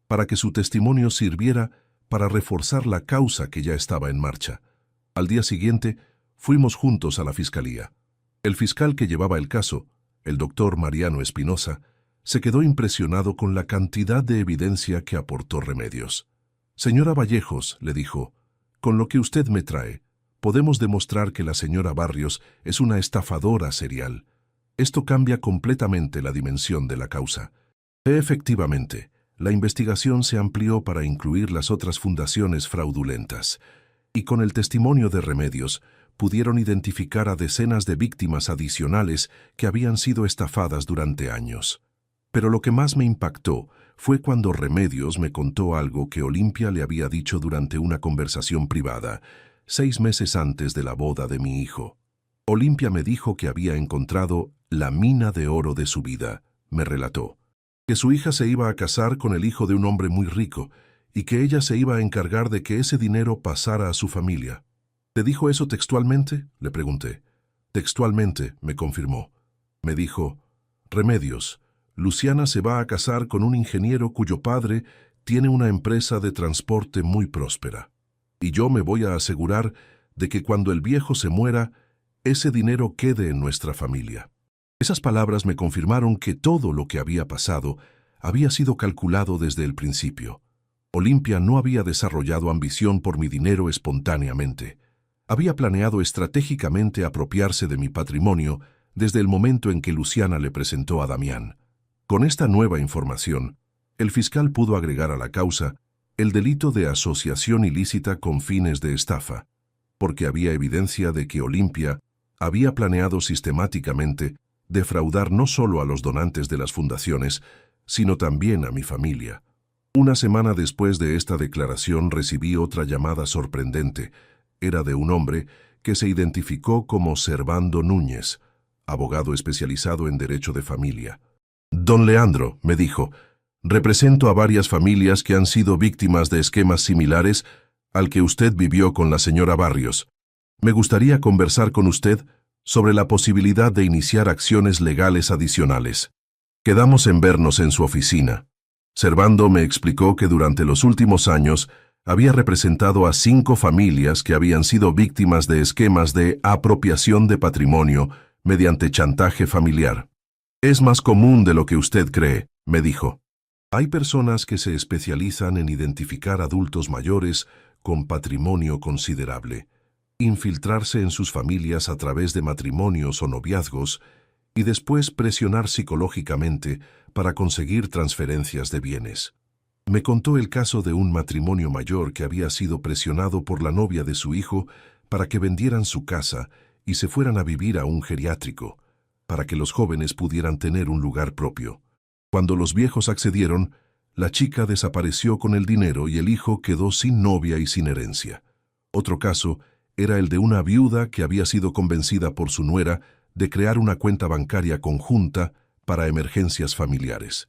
para que su testimonio sirviera para reforzar la causa que ya estaba en marcha. Al día siguiente, fuimos juntos a la fiscalía. El fiscal que llevaba el caso, el doctor Mariano Espinosa, se quedó impresionado con la cantidad de evidencia que aportó Remedios. «Señora Vallejos», le dijo, «con lo que usted me trae, podemos demostrar que la señora Barrios es una estafadora serial. Esto cambia completamente la dimensión de la causa. Efectivamente, la investigación se amplió para incluir las otras fundaciones fraudulentas, y con el testimonio de Remedios, pudieron identificar a decenas de víctimas adicionales que habían sido estafadas durante años. Pero lo que más me impactó fue cuando Remedios me contó algo que Olimpia le había dicho durante una conversación privada, 6 meses antes de la boda de mi hijo. Olimpia me dijo que había encontrado la mina de oro de su vida, me relató, que su hija se iba a casar con el hijo de un hombre muy rico y que ella se iba a encargar de que ese dinero pasara a su familia. ¿Te dijo eso textualmente?, le pregunté. Textualmente, me confirmó. Me dijo, Remedios, Luciana se va a casar con un ingeniero cuyo padre tiene una empresa de transporte muy próspera. Y yo me voy a asegurar de que cuando el viejo se muera, ese dinero quede en nuestra familia. Esas palabras me confirmaron que todo lo que había pasado había sido calculado desde el principio. Olimpia no había desarrollado ambición por mi dinero espontáneamente. Había planeado estratégicamente apropiarse de mi patrimonio desde el momento en que Luciana le presentó a Damián. Con esta nueva información, el fiscal pudo agregar a la causa el delito de asociación ilícita con fines de estafa, porque había evidencia de que Olimpia había planeado sistemáticamente defraudar no solo a los donantes de las fundaciones, sino también a mi familia. Una semana después de esta declaración recibí otra llamada sorprendente. Era de un hombre que se identificó como Servando Núñez, abogado especializado en derecho de familia. Don Leandro, me dijo, represento a varias familias que han sido víctimas de esquemas similares al que usted vivió con la señora Barrios. Me gustaría conversar con usted sobre la posibilidad de iniciar acciones legales adicionales. Quedamos en vernos en su oficina. Servando me explicó que durante los últimos años había representado a 5 familias que habían sido víctimas de esquemas de apropiación de patrimonio mediante chantaje familiar. Es más común de lo que usted cree, me dijo. Hay personas que se especializan en identificar adultos mayores con patrimonio considerable, infiltrarse en sus familias a través de matrimonios o noviazgos y después presionar psicológicamente para conseguir transferencias de bienes. Me contó el caso de un matrimonio mayor que había sido presionado por la novia de su hijo para que vendieran su casa y se fueran a vivir a un geriátrico, para que los jóvenes pudieran tener un lugar propio. Cuando los viejos accedieron, la chica desapareció con el dinero y el hijo quedó sin novia y sin herencia. Otro caso era el de una viuda que había sido convencida por su nuera de crear una cuenta bancaria conjunta para emergencias familiares.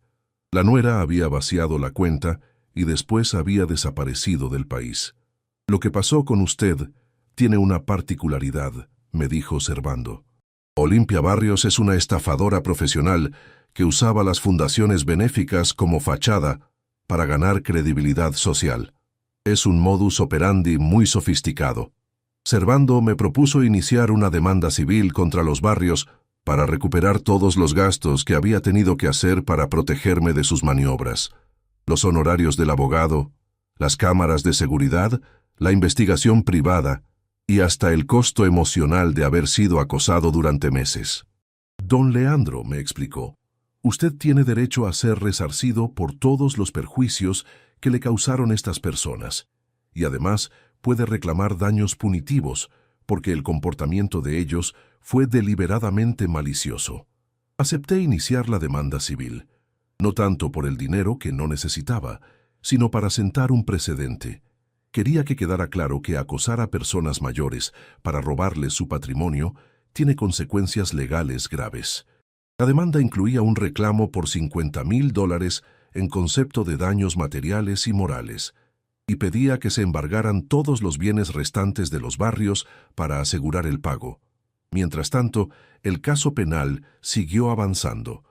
La nuera había vaciado la cuenta y después había desaparecido del país. Lo que pasó con usted tiene una particularidad, me dijo Servando. Olimpia Barrios es una estafadora profesional que usaba las fundaciones benéficas como fachada para ganar credibilidad social. Es un modus operandi muy sofisticado. Servando me propuso iniciar una demanda civil contra los Barrios para recuperar todos los gastos que había tenido que hacer para protegerme de sus maniobras. Los honorarios del abogado, las cámaras de seguridad, la investigación privada y hasta el costo emocional de haber sido acosado durante meses. Don Leandro, me explicó, usted tiene derecho a ser resarcido por todos los perjuicios que le causaron estas personas, y además puede reclamar daños punitivos, porque el comportamiento de ellos fue deliberadamente malicioso. Acepté iniciar la demanda civil, no tanto por el dinero que no necesitaba, sino para sentar un precedente. Quería que quedara claro que acosar a personas mayores para robarles su patrimonio tiene consecuencias legales graves. La demanda incluía un reclamo por $50,000 en concepto de daños materiales y morales, y pedía que se embargaran todos los bienes restantes de los Barrios para asegurar el pago. Mientras tanto, el caso penal siguió avanzando.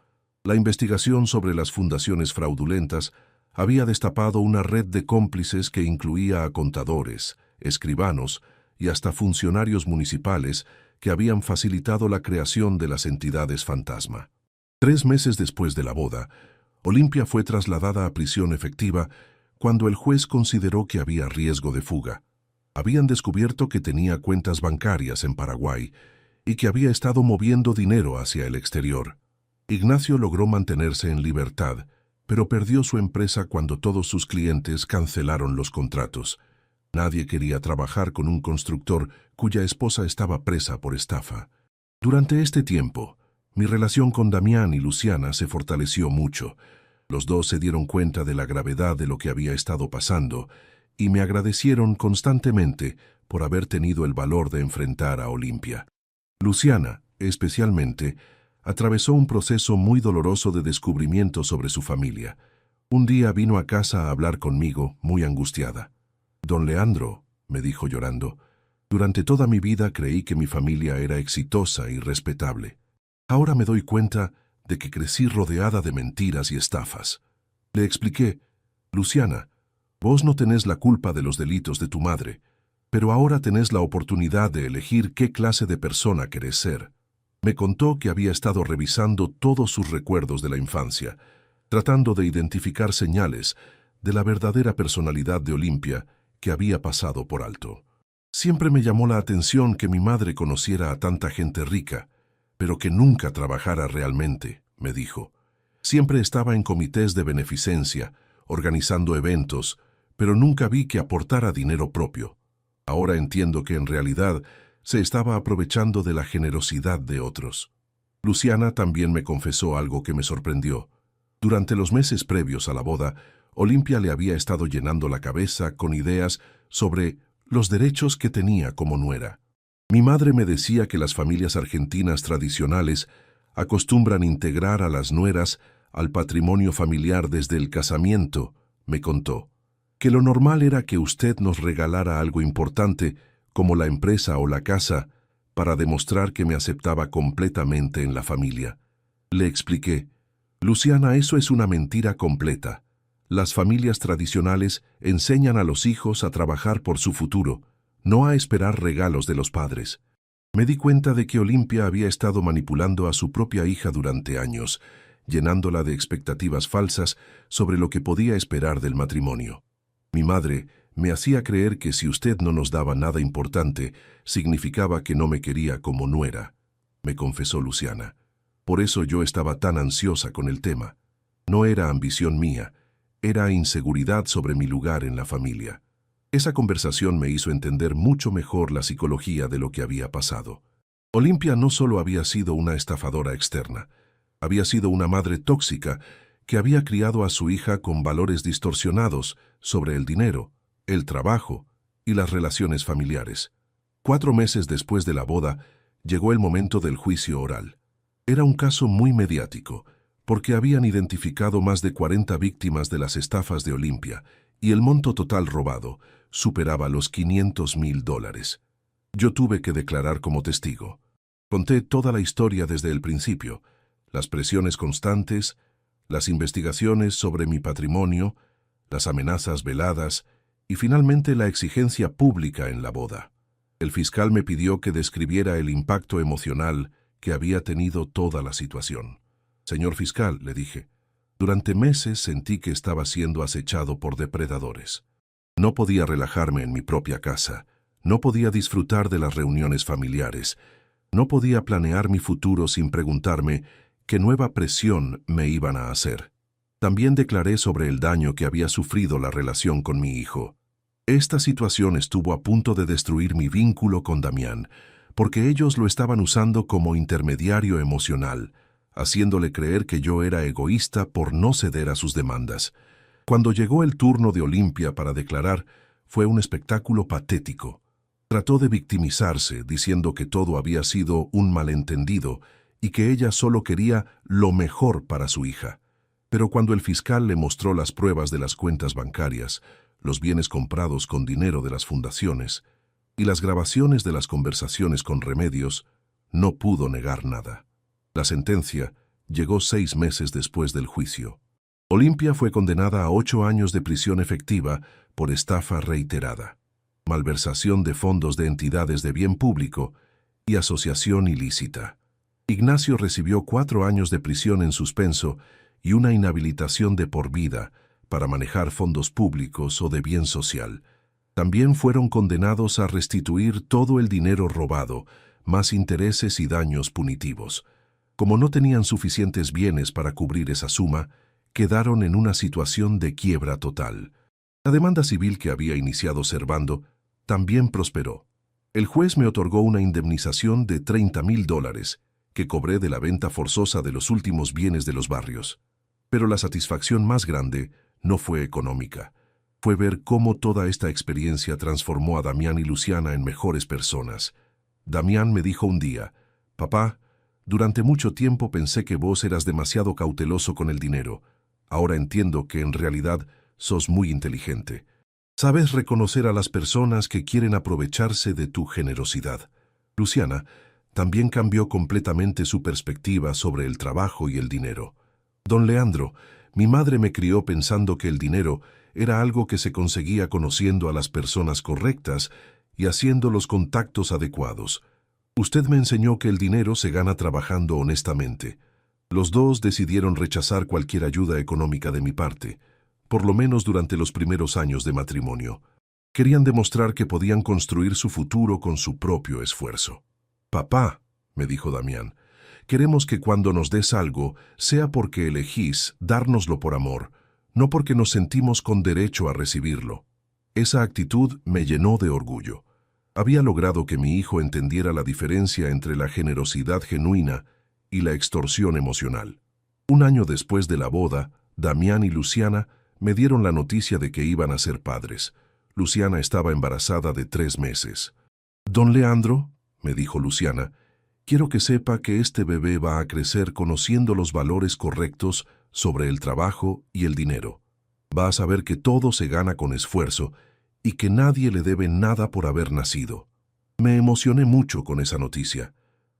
La investigación sobre las fundaciones fraudulentas había destapado una red de cómplices que incluía a contadores, escribanos y hasta funcionarios municipales que habían facilitado la creación de las entidades fantasma. 3 meses después de la boda, Olimpia fue trasladada a prisión efectiva cuando el juez consideró que había riesgo de fuga. Habían descubierto que tenía cuentas bancarias en Paraguay y que había estado moviendo dinero hacia el exterior. Ignacio logró mantenerse en libertad, pero perdió su empresa cuando todos sus clientes cancelaron los contratos. Nadie quería trabajar con un constructor cuya esposa estaba presa por estafa. Durante este tiempo, mi relación con Damián y Luciana se fortaleció mucho. Los dos se dieron cuenta de la gravedad de lo que había estado pasando y me agradecieron constantemente por haber tenido el valor de enfrentar a Olimpia. Luciana, especialmente, atravesó un proceso muy doloroso de descubrimiento sobre su familia. Un día vino a casa a hablar conmigo, muy angustiada. «Don Leandro», me dijo llorando, «durante toda mi vida creí que mi familia era exitosa y respetable. Ahora me doy cuenta de que crecí rodeada de mentiras y estafas». Le expliqué: «Luciana, vos no tenés la culpa de los delitos de tu madre, pero ahora tenés la oportunidad de elegir qué clase de persona querés ser». Me contó que había estado revisando todos sus recuerdos de la infancia, tratando de identificar señales de la verdadera personalidad de Olimpia que había pasado por alto. «Siempre me llamó la atención que mi madre conociera a tanta gente rica, pero que nunca trabajara realmente», me dijo. «Siempre estaba en comités de beneficencia, organizando eventos, pero nunca vi que aportara dinero propio. Ahora entiendo que en realidad se estaba aprovechando de la generosidad de otros». Luciana también me confesó algo que me sorprendió. Durante los meses previos a la boda, Olimpia le había estado llenando la cabeza con ideas sobre los derechos que tenía como nuera. «Mi madre me decía que las familias argentinas tradicionales acostumbran integrar a las nueras al patrimonio familiar desde el casamiento», me contó, «que lo normal era que usted nos regalara algo importante, como la empresa o la casa, para demostrar que me aceptaba completamente en la familia». Le expliqué: «Luciana, eso es una mentira completa. Las familias tradicionales enseñan a los hijos a trabajar por su futuro, no a esperar regalos de los padres». Me di cuenta de que Olimpia había estado manipulando a su propia hija durante años, llenándola de expectativas falsas sobre lo que podía esperar del matrimonio. «Mi madre me hacía creer que si usted no nos daba nada importante, significaba que no me quería como nuera», me confesó Luciana. «Por eso yo estaba tan ansiosa con el tema. No era ambición mía, era inseguridad sobre mi lugar en la familia». Esa conversación me hizo entender mucho mejor la psicología de lo que había pasado. Olimpia no solo había sido una estafadora externa, había sido una madre tóxica que había criado a su hija con valores distorsionados sobre el dinero, el trabajo y las relaciones familiares. 4 meses después de la boda, llegó el momento del juicio oral. Era un caso muy mediático, porque habían identificado más de 40 víctimas de las estafas de Olimpia, y el monto total robado superaba los $500,000. Yo tuve que declarar como testigo. Conté toda la historia desde el principio, las presiones constantes, las investigaciones sobre mi patrimonio, las amenazas veladas y finalmente la exigencia pública en la boda. El fiscal me pidió que describiera el impacto emocional que había tenido toda la situación. «Señor fiscal», le dije, «durante meses sentí que estaba siendo acechado por depredadores. No podía relajarme en mi propia casa, no podía disfrutar de las reuniones familiares, no podía planear mi futuro sin preguntarme qué nueva presión me iban a hacer». También declaré sobre el daño que había sufrido la relación con mi hijo. Esta situación estuvo a punto de destruir mi vínculo con Damián, porque ellos lo estaban usando como intermediario emocional, haciéndole creer que yo era egoísta por no ceder a sus demandas. Cuando llegó el turno de Olimpia para declarar, fue un espectáculo patético. Trató de victimizarse, diciendo que todo había sido un malentendido y que ella solo quería lo mejor para su hija. Pero cuando el fiscal le mostró las pruebas de las cuentas bancarias, los bienes comprados con dinero de las fundaciones y las grabaciones de las conversaciones con Remedios, no pudo negar nada. La sentencia llegó 6 meses después del juicio. Olimpia fue condenada a 8 años de prisión efectiva por estafa reiterada, malversación de fondos de entidades de bien público y asociación ilícita. Ignacio recibió 4 años de prisión en suspenso y una inhabilitación de por vida para manejar fondos públicos o de bien social. También fueron condenados a restituir todo el dinero robado, más intereses y daños punitivos. Como no tenían suficientes bienes para cubrir esa suma, quedaron en una situación de quiebra total. La demanda civil que había iniciado Servando también prosperó. El juez me otorgó una indemnización de $30,000 que cobré de la venta forzosa de los últimos bienes de los barrios. Pero la satisfacción más grande no fue económica. Fue ver cómo toda esta experiencia transformó a Damián y Luciana en mejores personas. Damián me dijo un día: «Papá, durante mucho tiempo pensé que vos eras demasiado cauteloso con el dinero. Ahora entiendo que en realidad sos muy inteligente. Sabes reconocer a las personas que quieren aprovecharse de tu generosidad». Luciana también cambió completamente su perspectiva sobre el trabajo y el dinero. Don Leandro, mi madre me crió pensando que el dinero era algo que se conseguía conociendo a las personas correctas y haciendo los contactos adecuados. Usted me enseñó que el dinero se gana trabajando honestamente. Los dos decidieron rechazar cualquier ayuda económica de mi parte, por lo menos durante los primeros años de matrimonio. Querían demostrar que podían construir su futuro con su propio esfuerzo. «Papá», me dijo Damián, «queremos que cuando nos des algo sea porque elegís dárnoslo por amor, no porque nos sentimos con derecho a recibirlo». Esa actitud me llenó de orgullo. Había logrado que mi hijo entendiera la diferencia entre la generosidad genuina y la extorsión emocional. Un año después de la boda, Damián y Luciana me dieron la noticia de que iban a ser padres. Luciana estaba embarazada de 3 meses. «Don Leandro», me dijo Luciana, «quiero que sepa que este bebé va a crecer conociendo los valores correctos sobre el trabajo y el dinero. Va a saber que todo se gana con esfuerzo y que nadie le debe nada por haber nacido». Me emocioné mucho con esa noticia,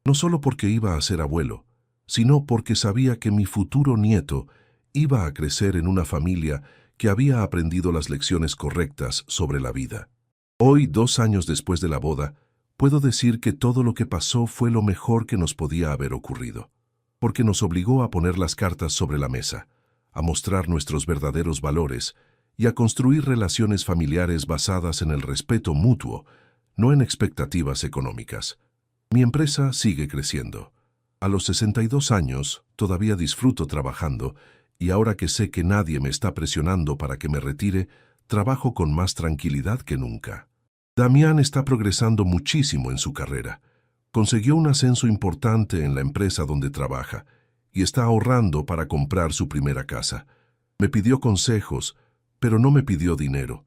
no solo porque iba a ser abuelo, sino porque sabía que mi futuro nieto iba a crecer en una familia que había aprendido las lecciones correctas sobre la vida. Hoy, 2 años después de la boda, puedo decir que todo lo que pasó fue lo mejor que nos podía haber ocurrido, porque nos obligó a poner las cartas sobre la mesa, a mostrar nuestros verdaderos valores y a construir relaciones familiares basadas en el respeto mutuo, no en expectativas económicas. Mi empresa sigue creciendo. A los 62 años todavía disfruto trabajando y ahora que sé que nadie me está presionando para que me retire, trabajo con más tranquilidad que nunca. Damián está progresando muchísimo en su carrera. Consiguió un ascenso importante en la empresa donde trabaja y está ahorrando para comprar su primera casa. Me pidió consejos, pero no me pidió dinero,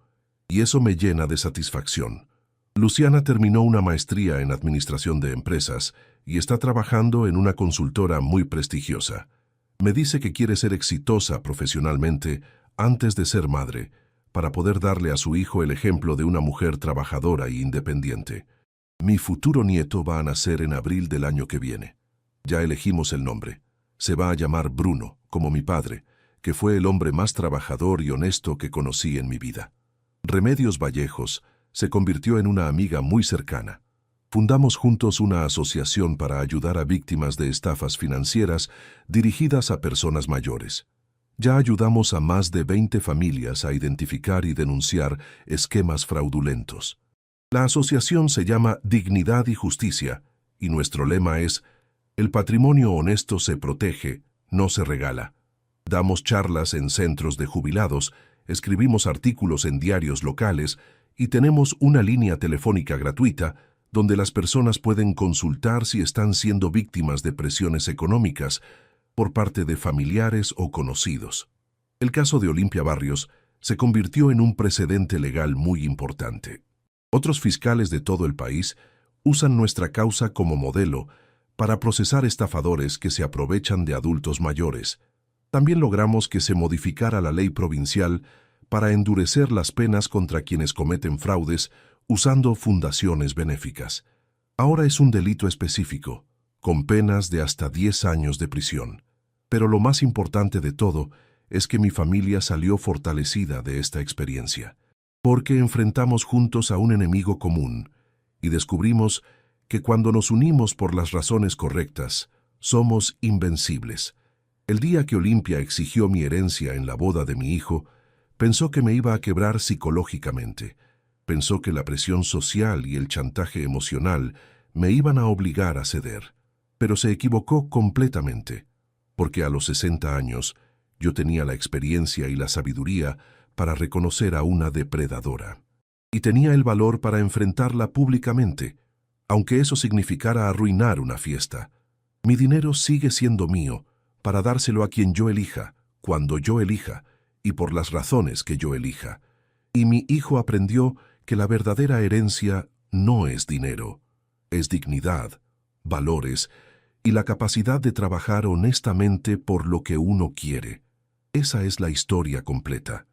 y eso me llena de satisfacción. Luciana terminó una maestría en administración de empresas y está trabajando en una consultora muy prestigiosa. Me dice que quiere ser exitosa profesionalmente antes de ser madre, para poder darle a su hijo el ejemplo de una mujer trabajadora e independiente. Mi futuro nieto va a nacer en abril del año que viene. Ya elegimos el nombre. Se va a llamar Bruno, como mi padre, que fue el hombre más trabajador y honesto que conocí en mi vida. Remedios Vallejos se convirtió en una amiga muy cercana. Fundamos juntos una asociación para ayudar a víctimas de estafas financieras dirigidas a personas mayores. Ya ayudamos a más de 20 familias a identificar y denunciar esquemas fraudulentos. La asociación se llama Dignidad y Justicia, y nuestro lema es: el patrimonio honesto se protege, no se regala. Damos charlas en centros de jubilados, escribimos artículos en diarios locales y tenemos una línea telefónica gratuita donde las personas pueden consultar si están siendo víctimas de presiones económicas por parte de familiares o conocidos. El caso de Olimpia Barrios se convirtió en un precedente legal muy importante. Otros fiscales de todo el país usan nuestra causa como modelo para procesar estafadores que se aprovechan de adultos mayores. También logramos que se modificara la ley provincial para endurecer las penas contra quienes cometen fraudes usando fundaciones benéficas. Ahora es un delito específico, con penas de hasta 10 años de prisión. Pero lo más importante de todo es que mi familia salió fortalecida de esta experiencia, porque enfrentamos juntos a un enemigo común y descubrimos que cuando nos unimos por las razones correctas, somos invencibles. El día que Olimpia exigió mi herencia en la boda de mi hijo, pensó que me iba a quebrar psicológicamente. Pensó que la presión social y el chantaje emocional me iban a obligar a ceder. Pero se equivocó completamente, porque a los 60 años Yo tenía la experiencia y la sabiduría para reconocer a una depredadora. Y tenía el valor para enfrentarla públicamente, aunque eso significara arruinar una fiesta. Mi dinero sigue siendo mío, para dárselo a quien yo elija, cuando yo elija, y por las razones que yo elija. Y mi hijo aprendió que la verdadera herencia no es dinero, es dignidad, valores y la capacidad de trabajar honestamente por lo que uno quiere. Esa es la historia completa.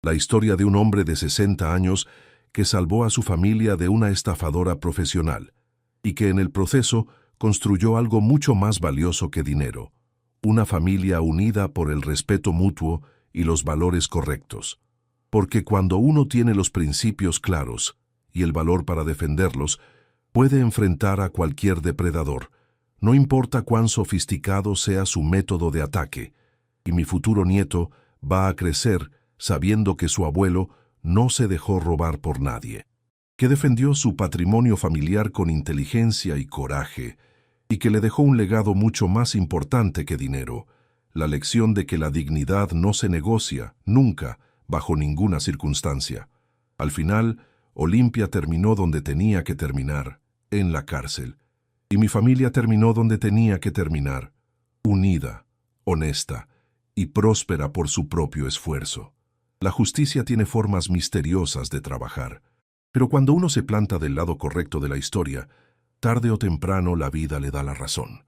La historia de un hombre de 60 años que salvó a su familia de una estafadora profesional y que en el proceso construyó algo mucho más valioso que dinero, una familia unida por el respeto mutuo y los valores correctos. Porque cuando uno tiene los principios claros y el valor para defenderlos, puede enfrentar a cualquier depredador, no importa cuán sofisticado sea su método de ataque, y mi futuro nieto va a crecer sabiendo que su abuelo no se dejó robar por nadie, que defendió su patrimonio familiar con inteligencia y coraje, y que le dejó un legado mucho más importante que dinero, la lección de que la dignidad no se negocia, nunca, bajo ninguna circunstancia. Al final, Olimpia terminó donde tenía que terminar, en la cárcel, y mi familia terminó donde tenía que terminar, unida, honesta y próspera por su propio esfuerzo. La justicia tiene formas misteriosas de trabajar, pero cuando uno se planta del lado correcto de la historia, tarde o temprano la vida le da la razón.